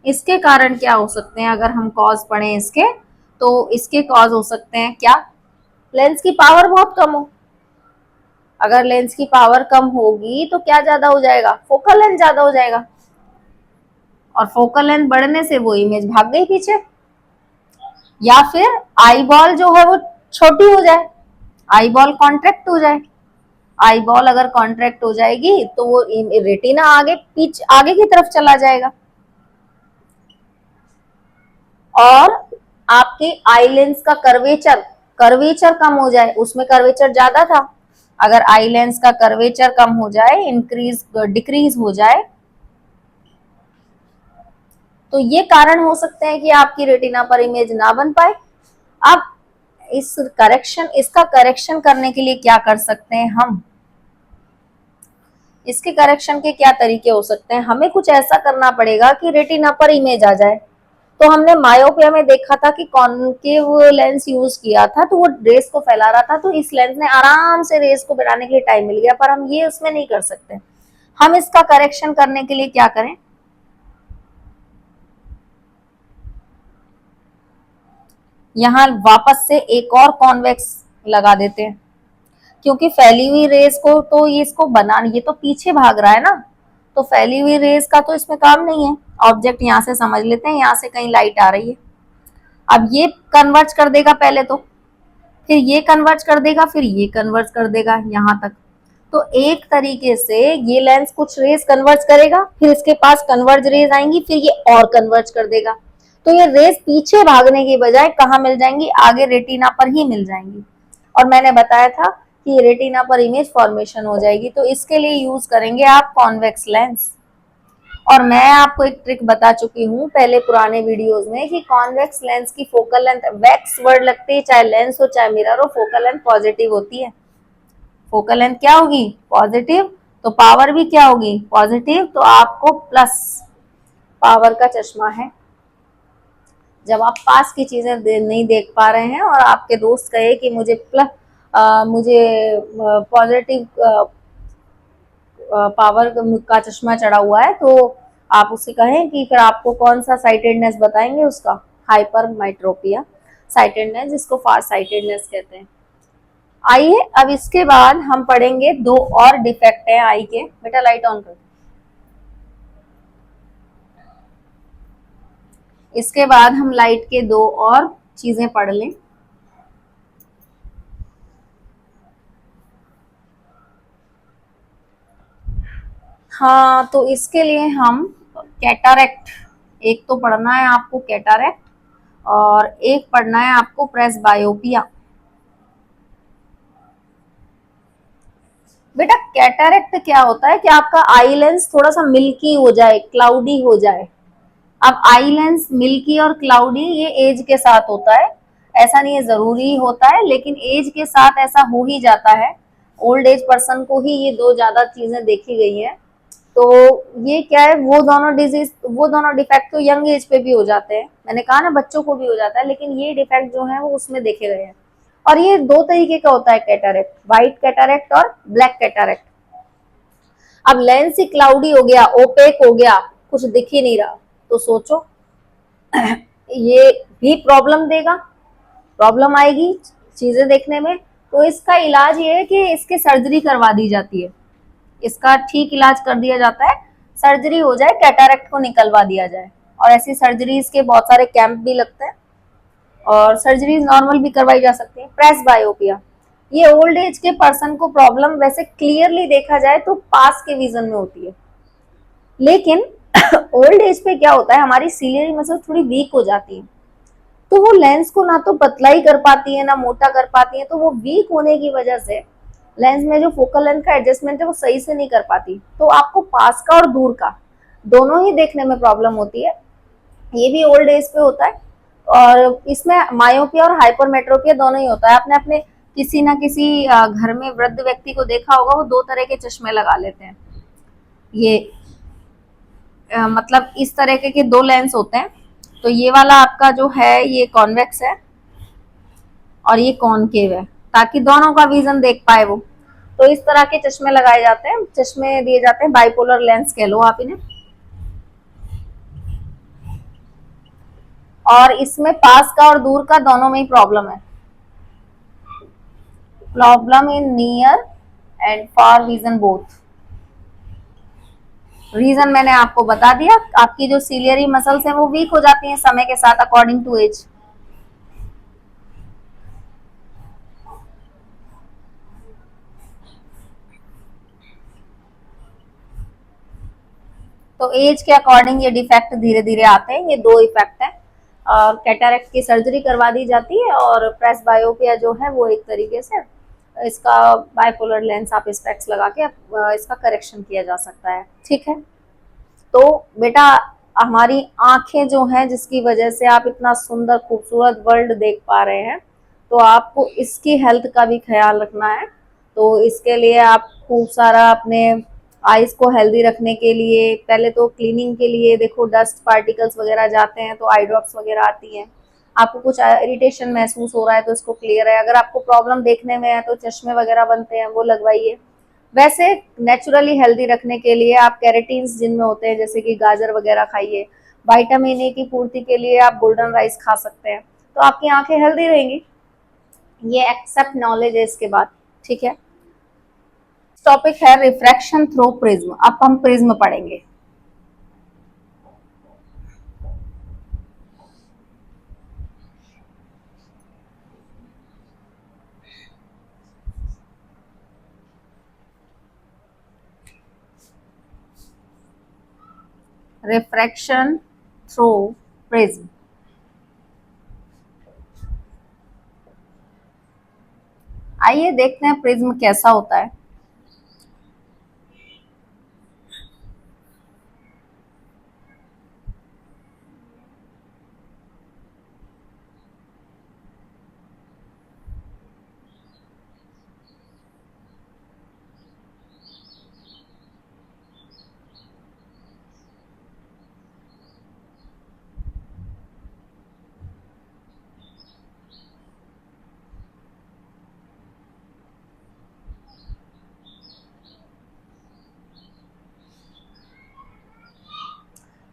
इसके कारण क्या हो सकते हैं, अगर हम कॉज पढ़ें इसके, तो इसके कॉज हो सकते हैं क्या, लेंस की पावर बहुत कम हो। अगर लेंस की पावर कम होगी तो क्या ज्यादा हो जाएगा, फोकल लेंथ ज्यादा हो जाएगा, और फोकल लेंथ बढ़ने से वो इमेज भाग गई पीछे। या फिर आई बॉल जो है वो छोटी हो जाए, आई बॉल कॉन्ट्रैक्ट हो जाए। आई बॉल अगर कॉन्ट्रैक्ट हो जाएगी तो वो रेटिना आगे की तरफ चला जाएगा और आपके आई लेंस का कर्वेचर कम हो जाए। उसमें कर्वेचर ज्यादा था, अगर आई लेंस का कर्वेचर कम हो जाए, डिक्रीज हो जाए, तो ये कारण हो सकते हैं कि आपकी रेटिना पर इमेज ना बन पाए। अब इसका करेक्शन करने के लिए क्या कर सकते हैं हम? इसके करेक्शन के क्या तरीके हो सकते हैं? हमें कुछ ऐसा करना पड़ेगा कि रेटिना पर इमेज आ जाए। तो हमने मायोपिया में देखा था कि कॉनकेव लेंस यूज किया था तो वो रेस को फैला रहा था, तो इस लेंस ने आराम से रेस को बनाने के लिए टाइम मिल गया, पर हम ये उसमें नहीं कर सकते। हम इसका करेक्शन करने के लिए क्या करें? यहाँ वापस से एक और कॉन्वेक्स लगा देते हैं, क्योंकि फैली हुई रेस को तो ये इसको बनाने, ये तो पीछे भाग रहा है ना, तो फैली हुई रेस का तो इसमें काम नहीं है। ऑब्जेक्ट यहाँ से समझ लेते हैं, यहाँ से कहीं लाइट आ रही है, अब ये कन्वर्ज कर देगा पहले तो, फिर ये कन्वर्ज कर देगा, फिर ये कन्वर्ज कर देगा यहाँ तक। तो एक तरीके से ये लेंस कुछ रेज कन्वर्ज करेगा, फिर इसके पास कन्वर्ज रेज आएंगी, फिर ये और कन्वर्ज कर देगा। तो ये रेज पीछे भागने की बजाय कहाँ मिल जाएंगी? आगे रेटिना पर ही मिल जाएंगी। और मैंने बताया था कि रेटिना पर इमेज फॉर्मेशन हो जाएगी, तो इसके लिए यूज करेंगे आप कॉन्वेक्स लेंस। और मैं आपको एक ट्रिक बता चुकी हूँ पहले पुराने वीडियोस में कि कॉन्वेक्स लेंस की फोकल लेंथ, वैक्स वर्ड लगती है, चाहे लेंस हो चाहे मिरर हो, फोकल लेंथ पॉजिटिव होती है। फोकल लेंथ क्या होगी? पॉजिटिव, तो पावर भी क्या होगी? पॉजिटिव, तो आपको प्लस पावर का चश्मा है। जब आप पास की चीजें नहीं देख पा रहे हैं और आपके दोस्त कहे कि मुझे पॉजिटिव पावर का चश्मा चढ़ा हुआ है, तो आप उससे कहें कि फिर आपको कौन सा साइटेडनेस बताएंगे? उसका हाइपरमेट्रोपिया साइटेडनेस, जिसको फार साइटेडनेस कहते हैं। आइए अब इसके बाद हम पढ़ेंगे दो और डिफेक्ट है आई के। बेटा लाइट ऑन कर। इसके बाद हम लाइट के दो और चीजें पढ़ लें। हाँ, तो इसके लिए हम कैटारेक्ट, एक तो पढ़ना है आपको कैटारेक्ट और एक पढ़ना है आपको प्रेसबायोपिया। बेटा कैटारेक्ट क्या होता है कि आपका आई लेंस थोड़ा सा मिल्की हो जाए, क्लाउडी हो जाए। अब आई लेंस मिल्की और क्लाउडी ये एज के साथ होता है, ऐसा नहीं है जरूरी होता है, लेकिन एज के साथ ऐसा हो ही जाता है। ओल्ड एज पर्सन को ही ये दो ज्यादा चीजें देखी गई हैं। तो ये क्या है, वो दोनों डिफेक्ट तो यंग एज पे भी हो जाते हैं, मैंने कहा ना बच्चों को भी हो जाता है, लेकिन ये डिफेक्ट जो है वो उसमें देखे गए हैं। और ये दो तरीके का होता है कैटारेक्ट, व्हाइट कैटारेक्ट और ब्लैक कैटारेक्ट। अब लेंस ही क्लाउडी हो गया, ओपेक हो गया, कुछ दिख ही नहीं रहा, तो सोचो ये भी प्रॉब्लम देगा, प्रॉब्लम आएगी चीजें देखने में। तो इसका इलाज ये है कि इसकी सर्जरी करवा दी जाती है, इसका ठीक इलाज कर दिया जाता है, सर्जरी हो जाए, कैटारेक्ट को निकलवा दिया जाए। और ऐसी सर्जरीज के बहुत सारे कैंप भी लगते हैं और सर्जरीज नॉर्मल भी करवाई जा सकती है। प्रेसबायोपिया, ये ओल्ड एज के पर्सन को प्रॉब्लम वैसे क्लियरली देखा जाए तो पास के विजन में होती है, लेकिन ओल्ड एज पे क्या होता है, हमारी सीलियरी मसल थोड़ी वीक हो जाती है, तो वो लेंस को ना तो पतला ही कर पाती है ना मोटा कर पाती है, तो वो वीक होने की वजह से लेंस में जो फोकल लेंथ का एडजस्टमेंट है वो सही से नहीं कर पाती, तो आपको पास का और दूर का दोनों ही देखने में प्रॉब्लम होती है। ये भी ओल्ड एज पे होता है और इसमें मायोपिया और हाइपरमेट्रोपिया दोनों ही होता है। आपने अपने किसी ना किसी घर में वृद्ध व्यक्ति को देखा होगा, वो दो तरह के चश्मे लगा लेते हैं। ये मतलब इस तरह के दो लेंस होते हैं, तो ये वाला आपका जो है ये कॉन्वेक्स है और ये कॉनकेव है, ताकि दोनों का विजन देख पाए वो। तो इस तरह के चश्मे लगाए जाते हैं, चश्मे दिए जाते हैं, बाइपोलर लेंस कह लो आप इन्हें। और इसमें पास का और दूर का दोनों में ही प्रॉब्लम है, problem in near and far vision both. Reason मैंने आपको बता दिया, आपकी जो सीलियरी मसल्स हैं वो वीक हो जाती हैं समय के साथ अकॉर्डिंग टू एज। तो एज के अकॉर्डिंग ये डिफेक्ट धीरे धीरे आते हैं। ये दो इफेक्ट है, और कैटरेक्ट की सर्जरी करवा दी जाती है, और प्रेस बायोपिया जो है वो एक तरीके से इसका बाइपोलर लेंस आप स्पेक्स लगा के इसका करेक्शन किया जा सकता है। ठीक है, तो बेटा हमारी आंखें जो हैं जिसकी वजह से आप इतना सुंदर खूबसूरत वर्ल्ड देख पा रहे हैं, तो आपको इसकी हेल्थ का भी ख्याल रखना है। तो इसके लिए आप खूब सारा अपने आईज को हेल्दी रखने के लिए, पहले तो क्लीनिंग के लिए देखो डस्ट पार्टिकल्स वगैरह जाते हैं तो आई ड्रॉप्स वगैरह आती हैं। आपको कुछ इरिटेशन महसूस हो रहा है तो इसको क्लियर है। अगर आपको प्रॉब्लम देखने में है तो चश्मे वगैरह बनते हैं वो लगवाइए। वैसे नेचुरली हेल्दी रखने के लिए आप कैरेटीन्स जिनमें होते हैं जैसे कि गाजर वगैरह खाइए। विटामिन ए की पूर्ति के लिए आप गोल्डन राइस खा सकते हैं, तो आपकी आंखें हेल्दी रहेंगी। ये एक्सेप्ट नॉलेज है इसके बाद। ठीक है, टॉपिक है रिफ्रैक्शन थ्रू प्रिज्म। अब हम प्रिज्म पढ़ेंगे। Refraction through prism. आइए देखते हैं प्रिज्म कैसा होता है।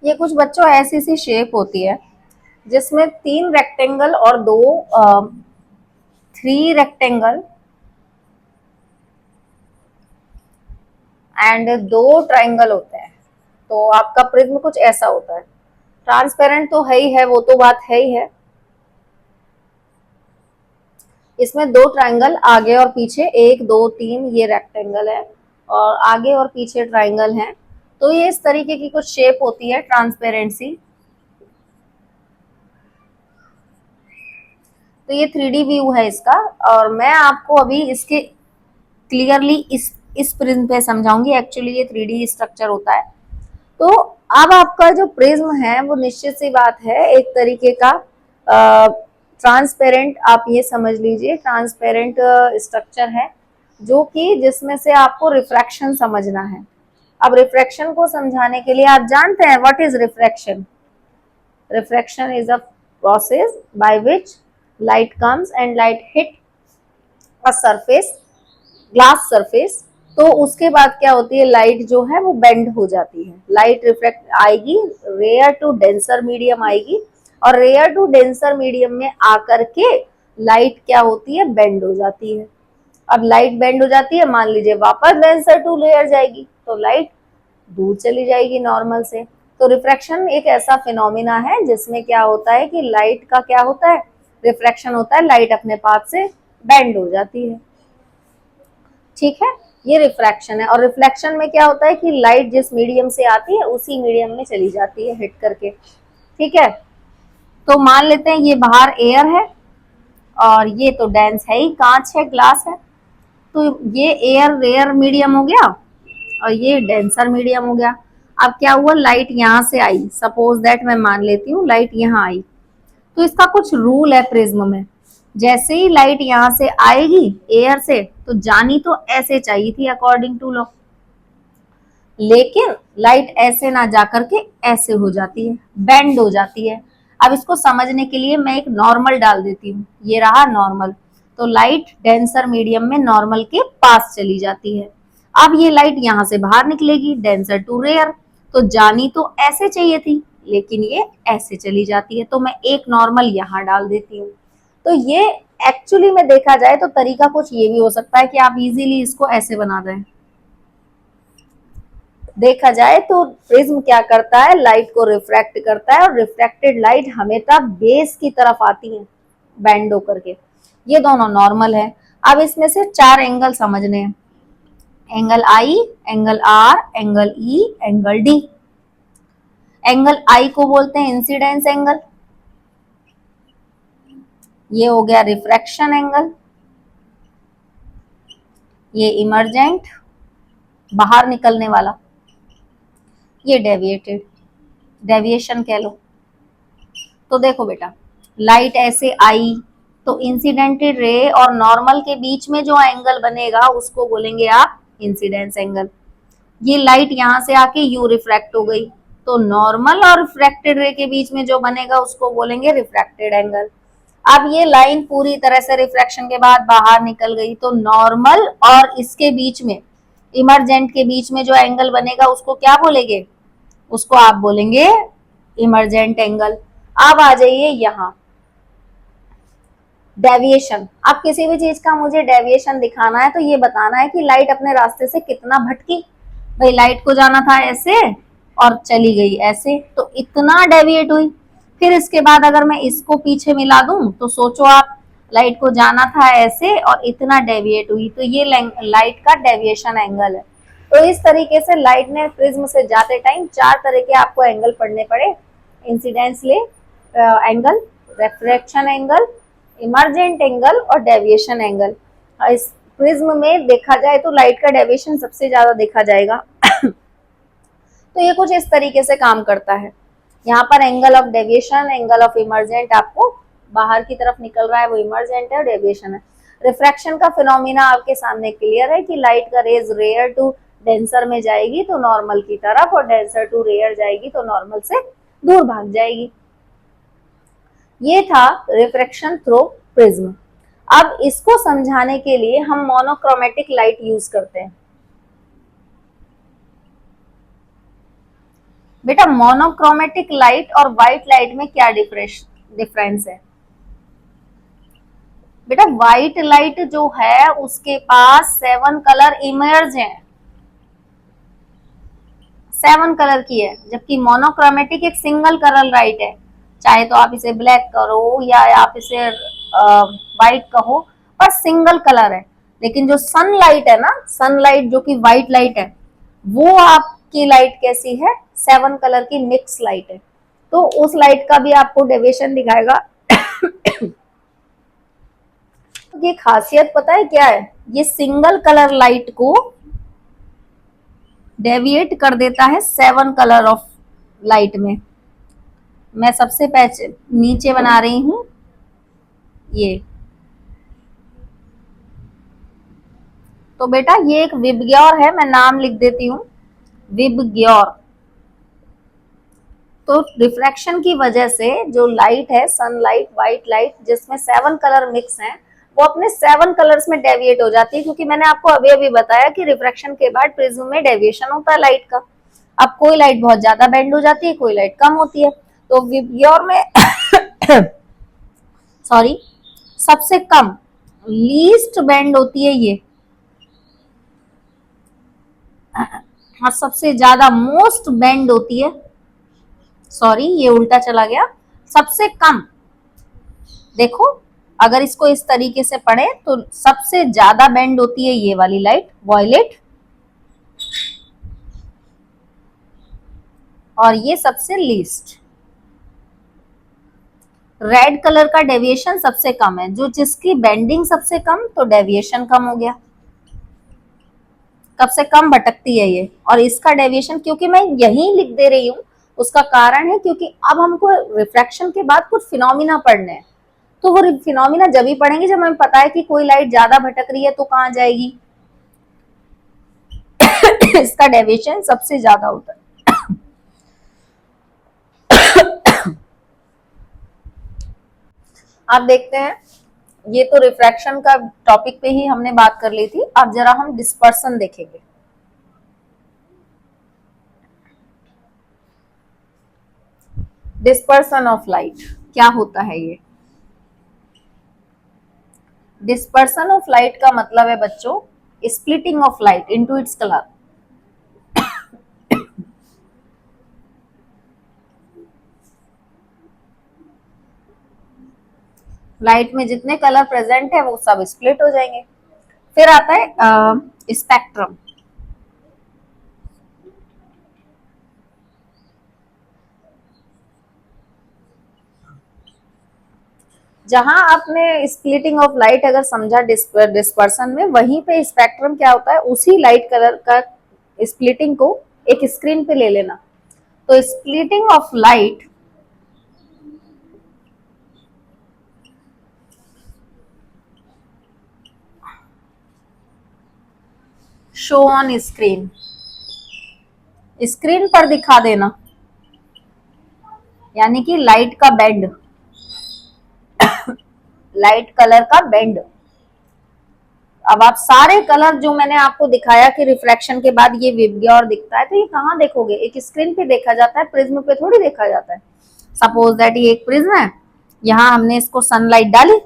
ये कुछ बच्चों ऐसी सी शेप होती है जिसमें 3 रेक्टेंगल और 2 3 रेक्टेंगल एंड 2 ट्राइंगल होते हैं। तो आपका प्रिज्म कुछ ऐसा होता है। ट्रांसपेरेंट तो है ही है, वो तो बात है ही है। इसमें 2 ट्राइंगल आगे और पीछे, 1 2 3 ये रेक्टेंगल है और आगे और पीछे ट्राइंगल हैं। तो ये इस तरीके की कुछ शेप होती है ट्रांसपेरेंट सी। तो ये 3D व्यू है इसका, और मैं आपको अभी इसके क्लियरली इस प्रिज्म पे समझाऊंगी। एक्चुअली ये 3D स्ट्रक्चर होता है। तो अब आपका जो प्रिज्म है वो निश्चित सी बात है एक तरीके का ट्रांसपेरेंट, आप ये समझ लीजिए ट्रांसपेरेंट स्ट्रक्चर है जो कि जिसमें से आपको रिफ्रैक्शन समझना है। अब रिफ्रैक्शन को समझाने के लिए आप जानते हैं what is refraction. Refraction is a process by which light comes and light hit a surface, glass surface. तो उसके बाद क्या होती है, लाइट जो है वो बेंड हो जाती है। लाइट रिफ्लेक्ट आएगी, रेयर टू डेंसर मीडियम आएगी, और रेयर टू डेंसर मीडियम में आकर के लाइट क्या होती है, बेंड हो जाती है। अब लाइट बेंड हो जाती है, मान लीजिए वापस डेंसर टू लेयर जाएगी तो लाइट दूर चली जाएगी नॉर्मल से। तो रिफ्रैक्शन एक ऐसा फिनोमिना है जिसमें क्या होता है कि लाइट का क्या होता है, रिफ्रैक्शन होता है, लाइट अपने पाथ से बेंड हो जाती है। ठीक है, ये रिफ्रैक्शन है। और रिफ्लेक्शन में क्या होता है कि लाइट जिस मीडियम से आती है उसी मीडियम में चली जाती है हिट करके। ठीक है, तो मान लेते हैं ये बाहर एयर है और ये तो डेंस है ही, कांच है, ग्लास है। तो ये एयर रेयर मीडियम हो गया और ये डेंसर मीडियम हो गया। अब क्या हुआ, लाइट यहाँ से आई, सपोज दैट मैं मान लेती हूँ लाइट यहाँ आई। तो इसका कुछ रूल है प्रिज्म में, जैसे ही लाइट यहाँ से आएगी एयर से तो जानी तो ऐसे चाहिए थी अकॉर्डिंग टू लॉ, लेकिन लाइट ऐसे ना जाकर के ऐसे हो जाती है, बेंड हो जाती है। अब इसको समझने के लिए मैं एक नॉर्मल डाल देती हूँ, ये रहा नॉर्मल। तो लाइट डेंसर मीडियम में नॉर्मल के पास चली जाती है। अब ये लाइट यहाँ से बाहर निकलेगी डेंसर टू रेयर, तो जानी तो ऐसे चाहिए थी लेकिन ये ऐसे चली जाती है। तो मैं एक नॉर्मल यहाँ डाल देती हूँ। तो ये एक्चुअली में देखा जाए तो तरीका कुछ ये भी हो सकता है कि आप इजीली इसको ऐसे बना दें। देखा जाए तो प्रिज्म क्या करता है, लाइट को रिफ्रैक्ट करता है और रिफ्रैक्टेड लाइट हमेशा बेस की तरफ आती है बैंड होकर के। ये दोनों नॉर्मल है। अब इसमें से 4 एंगल समझने हैं, angle I, angle R, angle E, angle D. Angle I को बोलते हैं इंसिडेंस एंगल, ये हो गया रिफ्रैक्शन एंगल, ये इमर्जेंट बाहर निकलने वाला, ये डेविएटेड डेविएशन कह लो। तो देखो बेटा, लाइट ऐसे आई तो इंसिडेंटेड रे और नॉर्मल के बीच में जो एंगल बनेगा उसको बोलेंगे आप इंसिडेंस एंगल। ये लाइट यहां से आके यू रिफ्रैक्ट हो गई तो नॉर्मल और रिफ्रैक्टेड रे के बीच में जो बनेगा उसको बोलेंगे रिफ्रैक्टेड एंगल। अब ये लाइन पूरी तरह से रिफ्रैक्शन के बाद बाहर निकल गई तो नॉर्मल और इसके बीच में, इमरजेंट के बीच में जो एंगल बनेगा उसको क्या बोलेंगे, उसको आप बोलेंगे इमरजेंट एंगल। अब आ जाइए यहाँ डेविएशन। अब किसी भी चीज का मुझे डेविएशन दिखाना है तो ये बताना है कि लाइट अपने रास्ते से कितना भटकी। भाई लाइट को जाना था ऐसे और चली गई ऐसे, तो इतना डेविएट हुई। फिर इसके बाद अगर मैं इसको पीछे मिला दूं तो सोचो आप, लाइट को जाना था ऐसे और इतना डेविएट हुई, तो ये लाइट का डेविएशन एंगल है। तो इस तरीके से लाइट ने प्रिज्म से जाते टाइम चार तरह के आपको एंगल पढ़ने पड़े, incidence angle, refraction angle, emergent angle और डेविएशन एंगल। इस प्रिज्म में देखा जाए तो लाइट का डेविएशन सबसे ज्यादा देखा जाएगा। तो ये कुछ इस तरीके से काम करता है। यहाँ पर angle of deviation, angle of emergent आपको बाहर की तरफ निकल रहा है वो इमरजेंट है और डेविएशन है। रिफ्रैक्शन का फिनोमिना आपके सामने क्लियर है कि लाइट का रेज रेयर टू डेंसर में जाएगी तो नॉर्मल की तरफ, और डेंसर टू रेयर जाएगी तो नॉर्मल से दूर भाग जाएगी। ये था रिफ्रैक्शन थ्रू प्रिज्म। अब इसको समझाने के लिए हम मोनोक्रोमेटिक लाइट यूज करते हैं। बेटा मोनोक्रोमेटिक लाइट और व्हाइट लाइट में क्या डिफरेंस है? बेटा व्हाइट लाइट जो है उसके पास 7 कलर इमर्ज हैं, 7 कलर की है, जबकि मोनोक्रोमेटिक एक सिंगल कलर लाइट है। चाहे तो आप इसे ब्लैक करो या आप इसे व्हाइट कहो, पर सिंगल कलर है। लेकिन जो सनलाइट है ना, सनलाइट जो कि व्हाइट लाइट है, वो आपकी लाइट कैसी है, 7 कलर की मिक्स लाइट है। तो उस लाइट का भी आपको डेविएशन दिखाएगा। ये खासियत पता है क्या है, ये सिंगल कलर लाइट को डेविएट कर देता है 7 कलर ऑफ लाइट में। मैं सबसे पहले नीचे बना रही हूं ये, तो बेटा ये एक विबग्योर है, मैं नाम लिख देती हूँ विबग्योर। तो रिफ्रैक्शन की वजह से जो लाइट है, सनलाइट, व्हाइट लाइट, जिसमें 7 कलर मिक्स हैं, वो अपने 7 कलर्स में डेविएट हो जाती है। क्योंकि मैंने आपको अभी अभी बताया कि रिफ्रैक्शन के बाद प्रिज्म में डेविएशन होता है लाइट का। अब कोई लाइट बहुत ज्यादा बेंड हो जाती है, कोई लाइट कम होती है। तो विबग्योर में सॉरी, सबसे कम लीस्ट बेंड होती है ये, और सबसे ज्यादा मोस्ट बेंड होती है, सॉरी ये उल्टा चला गया, सबसे कम। देखो अगर इसको इस तरीके से पढ़े तो सबसे ज्यादा बेंड होती है ये वाली लाइट वॉयलेट, और ये सबसे लीस्ट। रेड कलर का डेविएशन सबसे कम है, जो जिसकी बेंडिंग सबसे कम तो डेविएशन कम हो गया, सबसे कम भटकती है ये। और इसका डेविएशन क्योंकि मैं यही लिख दे रही हूँ, उसका कारण है क्योंकि अब हमको रिफ्रैक्शन के बाद कुछ फिनोमिना पढ़ने हैं। तो वो फिनोमिना जब ही पढ़ेंगे जब हमें पता है कि कोई लाइट ज्यादा भटक रही है तो कहाँ जाएगी। इसका डेविएशन सबसे ज्यादा होता है। आप देखते हैं, ये तो रिफ्रैक्शन का टॉपिक पे ही हमने बात कर ली थी। अब जरा हम डिस्पर्सन देखेंगे। डिस्पर्सन ऑफ लाइट क्या होता है ये? डिस्पर्सन ऑफ लाइट का मतलब है बच्चों splitting of light into its colour. Light में जितने कलर प्रेजेंट है वो सब स्प्लिट हो जाएंगे। फिर आता है स्पेक्ट्रम। जहां आपने स्प्लिटिंग ऑफ लाइट अगर समझा डिस्पर्सन में, वहीं पे स्पेक्ट्रम क्या होता है, उसी लाइट कलर का स्प्लिटिंग को एक स्क्रीन पे ले लेना। तो splitting of light show on screen, screen पर दिखा देना, यानी कि लाइट का बैंड, लाइट कलर का बैंड। अब आप सारे कलर जो मैंने आपको दिखाया कि रिफ्रैक्शन के बाद ये विबग्योर दिखता है, तो ये कहाँ देखोगे, एक स्क्रीन पे देखा जाता है, प्रिज्म पे थोड़ी देखा जाता है। सपोज दैट ये एक प्रिज्म है, यहाँ हमने इसको सनलाइट डाली,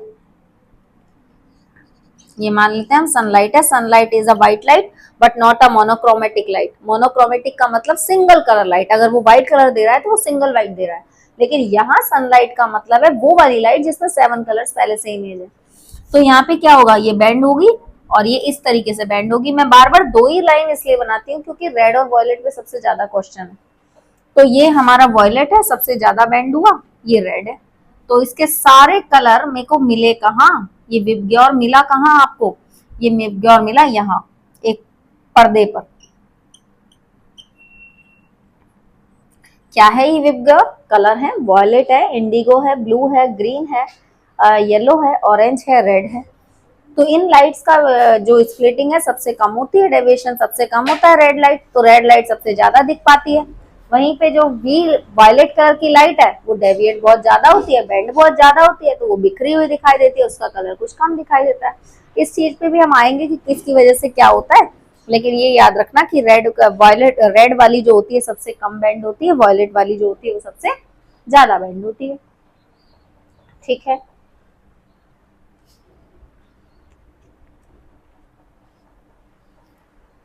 ये मान लेते हैं हम सनलाइट है, sunlight is a white light but not a monochromatic light. Monochromatic का मतलब सिंगल कलर लाइट, अगर वो व्हाइट कलर दे रहा है तो वो सिंगल व्हाइट दे रहा है, लेकिन यहाँ सनलाइट का मतलब है वो वाली लाइट जिसमें 7 कलर्स पहले से इमेज है। तो यहाँ पे क्या होगा, ये बैंड होगी और ये इस तरीके से बैंड होगी। मैं बार बार दो ही लाइन इसलिए बनाती हूँ क्योंकि रेड और वॉयलेट में सबसे ज्यादा क्वेश्चन है। तो ये हमारा वॉयलेट है, सबसे ज्यादा बैंड हुआ, ये रेड है। तो इसके सारे कलर मेरे को मिले कहाँ, ये विबग्योर मिला कहाँ आपको, ये विबग्योर मिला यहाँ एक पर्दे पर। क्या है ये विबग्योर, कलर है, वॉयलेट है, इंडिगो है, ब्लू है, ग्रीन है, येलो है, ऑरेंज है, रेड है। तो इन लाइट्स का जो स्प्लिटिंग है सबसे कम होती है, डेविएशन सबसे कम होता है रेड लाइट, तो रेड लाइट सबसे ज्यादा दिख पाती है। वहीं पे जो वी वायलेट कलर की लाइट है वो डेविएट बहुत ज्यादा होती है, बैंड बहुत ज्यादा होती है, तो वो बिखरी हुई दिखाई देती है, उसका कलर कुछ कम दिखाई देता है। इस चीज पे भी हम आएंगे कि किसकी वजह से क्या होता है, लेकिन ये याद रखना कि रेड वायलेट, रेड वाली जो होती है सबसे कम बैंड होती है, वायलेट वाली जो होती है वो सबसे ज्यादा बैंड होती है। ठीक है,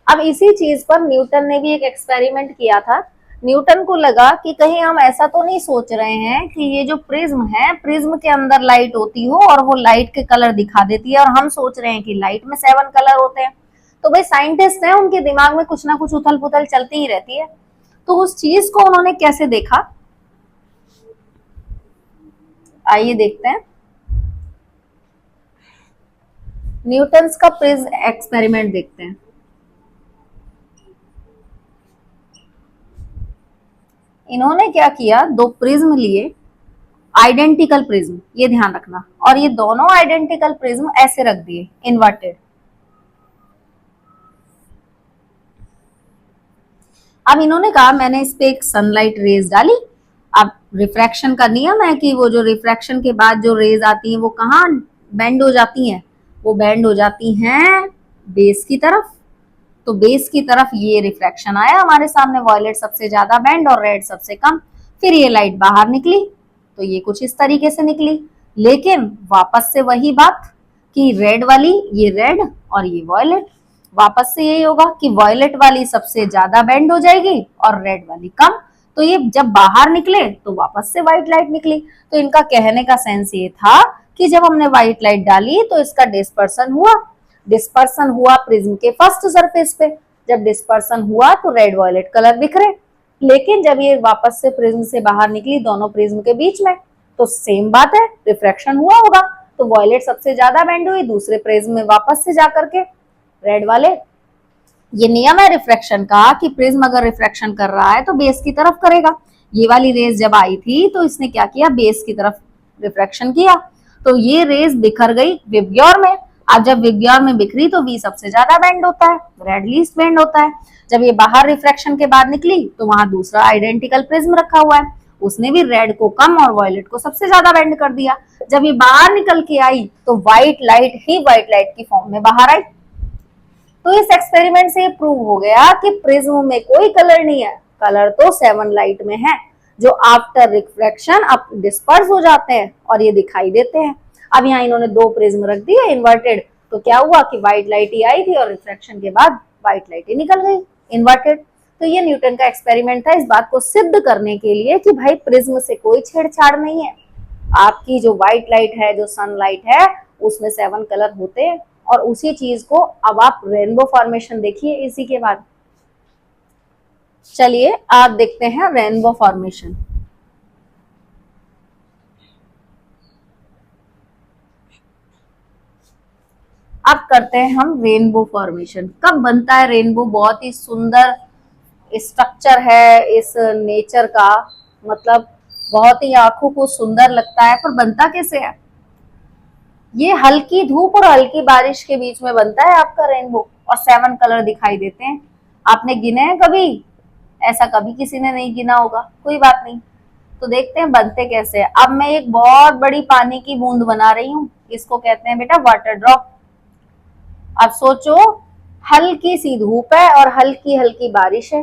अब इसी चीज पर न्यूटन ने भी एक एक्सपेरिमेंट किया था। न्यूटन को लगा कि कहीं हम ऐसा तो नहीं सोच रहे हैं कि ये जो प्रिज्म है, प्रिज्म के अंदर लाइट होती हो और वो लाइट के कलर दिखा देती है, और हम सोच रहे हैं कि लाइट में 7 कलर होते हैं। तो भाई साइंटिस्ट हैं, उनके दिमाग में कुछ ना कुछ उथल पुथल चलती ही रहती है। तो उस चीज को उन्होंने कैसे देखा, आइए देखते हैं। न्यूटन्स का प्रिज्म एक्सपेरिमेंट देखते हैं। इन्होंने क्या किया, दो प्रिज्म लिए, आइडेंटिकल प्रिज्म, ये ध्यान रखना, और ये दोनों आइडेंटिकल प्रिज्म ऐसे रख दिए इन्वर्टेड। अब इन्होंने कहा मैंने इस पे एक सनलाइट रेज डाली। अब रिफ्रैक्शन का नियम है कि वो जो रिफ्रैक्शन के बाद जो रेज आती हैं वो कहाँ बेंड हो जाती हैं, वो बेंड हो जाती हैं बेस की तरफ। तो बेस की तरफ ये रिफ्रैक्शन आया हमारे सामने, वॉयलेट सबसे ज्यादा बैंड और रेड सबसे कम। फिर ये लाइट बाहर निकली, तो ये कुछ इस तरीके से निकली, लेकिन वापस से वही बात कि रेड वाली ये रेड और ये वॉयलेट, वापस से यही होगा कि वॉयलेट वाली सबसे ज्यादा बैंड हो जाएगी और रेड वाली कम। तो ये जब बाहर निकले तो वापस से व्हाइट लाइट निकली। तो इनका कहने का सेंस ये था कि जब हमने व्हाइट लाइट डाली तो इसका डिस्पर्सन हुआ, डिस्पर्सन हुआ प्रिज्म के फर्स्ट सरफेस पे। जब डिस्पर्सन हुआ तो रेड वॉयलेट कलर बिखरे, लेकिन जब ये वापस से प्रिज्म से बाहर निकली दोनों प्रिज्म के बीच में, तो सेम बात है, रिफ्रैक्शन हुआ होगा। तो वॉयलेट सबसे ज्यादा बैंड हुई दूसरे प्रिज्म में वापस से जाकर के रेड वाले। ये नियम है रिफ्रैक्शन का कि प्रिज्म अगर रिफ्रैक्शन कर रहा है तो बेस की तरफ करेगा। ये वाली रेज जब आई थी तो इसने क्या किया, बेस की तरफ रिफ्रैक्शन किया, तो ये रेज बिखर गई विबग्योर में। अब जब विबग्योर में बिखरी तो वी सबसे ज्यादा बैंड होता है, रेड लीस्ट बैंड होता है। जब ये बाहर रिफ्रैक्शन के बाद निकली तो वहां दूसरा आइडेंटिकल प्रिज्म रखा हुआ है, उसने भी रेड को कम और वॉयलेट को सबसे ज्यादा बैंड कर दिया। जब ये बाहर निकल के आई तो व्हाइट लाइट ही व्हाइट लाइट की फॉर्म में बाहर आई। तो इस एक्सपेरिमेंट से प्रूव हो गया कि प्रिज्म में कोई कलर नहीं है, कलर तो 7 लाइट में है, जो आफ्टर रिफ्रैक्शन अब डिस्पर्स हो जाते हैं और ये दिखाई देते हैं। अब यहाँ इन्होंने दो प्रिज्म रख दिए इन्वर्टेड, तो क्या हुआ कि व्हाइट लाइट ही आई थी और रिफ्रैक्शन के बाद व्हाइट लाइट ही निकल गई इन्वर्टेड। तो ये न्यूटन का एक्सपेरिमेंट था इस बात को सिद्ध करने के लिए कि भाई प्रिज्म से कोई छेड़छाड़ नहीं है। आपकी जो व्हाइट लाइट है, जो सनलाइट है, उसमें 7 कलर होते हैं। और उसी चीज को अब आप रेनबो फॉर्मेशन देखिए इसी के बाद। चलिए आप देखते हैं रेनबो फॉर्मेशन। अब करते हैं हम रेनबो फॉर्मेशन। कब बनता है रेनबो? बहुत ही सुंदर स्ट्रक्चर है इस नेचर का, मतलब बहुत ही आंखों को सुंदर लगता है, पर बनता कैसे है? ये हल्की धूप और हल्की बारिश के बीच में बनता है आपका रेनबो, और 7 कलर दिखाई देते हैं। आपने गिने हैं कभी? ऐसा कभी किसी ने नहीं गिना होगा, कोई बात नहीं। तो देखते हैं बनते कैसे हैं। अब मैं एक बहुत बड़ी पानी की बूंद बना रही हूँ, इसको कहते हैं बेटा वाटर ड्रॉप। अब सोचो, हल्की सी धूप है और हल्की हल्की बारिश है,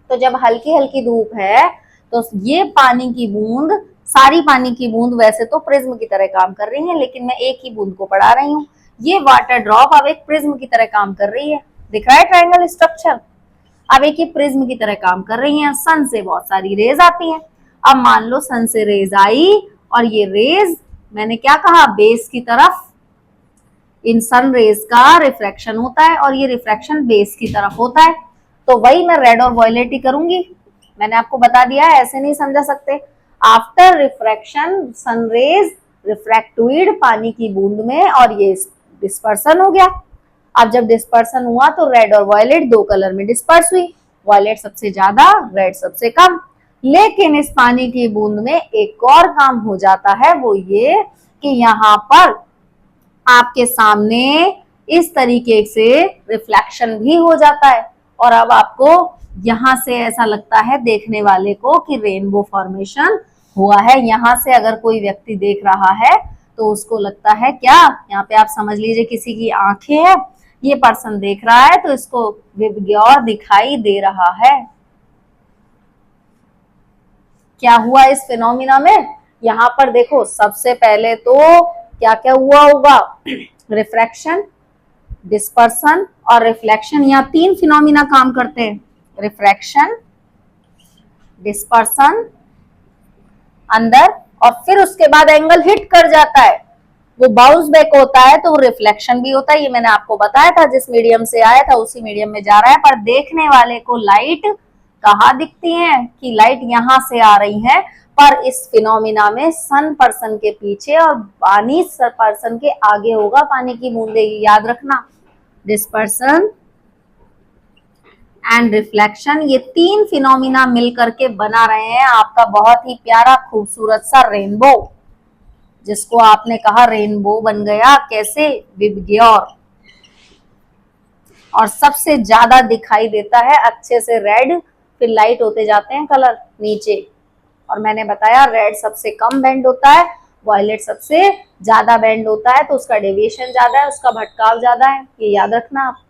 तो जब हल्की हल्की धूप है तो ये पानी की बूंद, सारी पानी की बूंद वैसे तो प्रिज्म की तरह काम कर रही है, लेकिन मैं एक ही बूंद को पढ़ा रही हूँ। ये वाटर ड्रॉप अब एक प्रिज्म की तरह काम कर रही है, दिख रहा है ट्रायंगल स्ट्रक्चर। अब एक ही प्रिज्म की तरह काम कर रही है। सन से बहुत सारी रेज आती हैं। अब मान लो सन से रेज आई, और ये रेज, मैंने क्या कहा, बेस की तरफ, इन सन रेज का रिफ्रैक्शन होता है और ये रिफ्रैक्शन बेस की तरफ होता है। तो वही मैं रेड और वॉयलेट ही करूंगी। मैंने आपको बता दिया है, ऐसे नहीं समझा सकते। आफ्टर रिफ्रैक्शन सन रेज रिफ्रैक्टुइड पानी की बूंद में, और ये डिस्पर्सन हो गया। अब जब डिस्पर्सन हुआ तो रेड और वॉयलेट 2 कलर में डिस्पर्स हुई, वॉयलेट सबसे ज्यादा, रेड सबसे कम। लेकिन इस पानी की बूंद में एक और काम हो जाता है, वो ये कि यहाँ पर आपके सामने इस तरीके से रिफ्लेक्शन भी हो जाता है, और अब आपको यहां से ऐसा लगता है देखने वाले को कि रेनबो फॉर्मेशन हुआ है। यहां से अगर कोई व्यक्ति देख रहा है तो उसको लगता है क्या, यहाँ पे आप समझ लीजिए किसी की आंखें हैं, ये पर्सन देख रहा है तो इसको विबग्योर दिखाई दे रहा है। क्या हुआ इस फिनोमिना में? यहाँ पर देखो, सबसे पहले तो क्या क्या हुआ होगा, रिफ्रैक्शन, डिस्पर्सन और रिफ्लेक्शन। यहाँ 3 फिनोमिना काम करते हैं, रिफ्रैक्शन, डिस्पर्सन अंदर, और फिर उसके बाद एंगल हिट कर जाता है, वो बाउंस बैक होता है, तो वो रिफ्लेक्शन भी होता है। ये मैंने आपको बताया था, जिस मीडियम से आया था उसी मीडियम में जा रहा है। पर देखने वाले को लाइट कहाँ दिखती है, कि लाइट यहां से आ रही है, पर इस फिनोमिना में सन पर्सन के पीछे और पानी पर्सन के आगे होगा, पानी की बूंदे, याद रखना। डिस्पर्सन एंड रिफ्लेक्शन, ये 3 फिनोमिना मिलकर के बना रहे हैं आपका बहुत ही प्यारा खूबसूरत सा रेनबो, जिसको आपने कहा रेनबो बन गया। कैसे? विबग्योर। और सबसे ज्यादा दिखाई देता है अच्छे से रेड, फिर लाइट होते जाते हैं कलर नीचे, और मैंने बताया रेड सबसे कम बेंड होता है, वॉयलेट सबसे ज्यादा बेंड होता है, तो उसका डेविएशन ज्यादा है, उसका भटकाव ज्यादा है, ये याद रखना आप।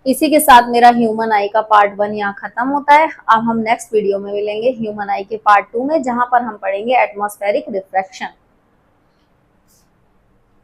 इसी के साथ मेरा ह्यूमन आई का पार्ट 1 यहाँ खत्म होता है। अब हम नेक्स्ट वीडियो में मिलेंगे ह्यूमन आई के पार्ट 2 में, जहां पर हम पढ़ेंगे एटमॉस्फेरिक रिफ्रैक्शन।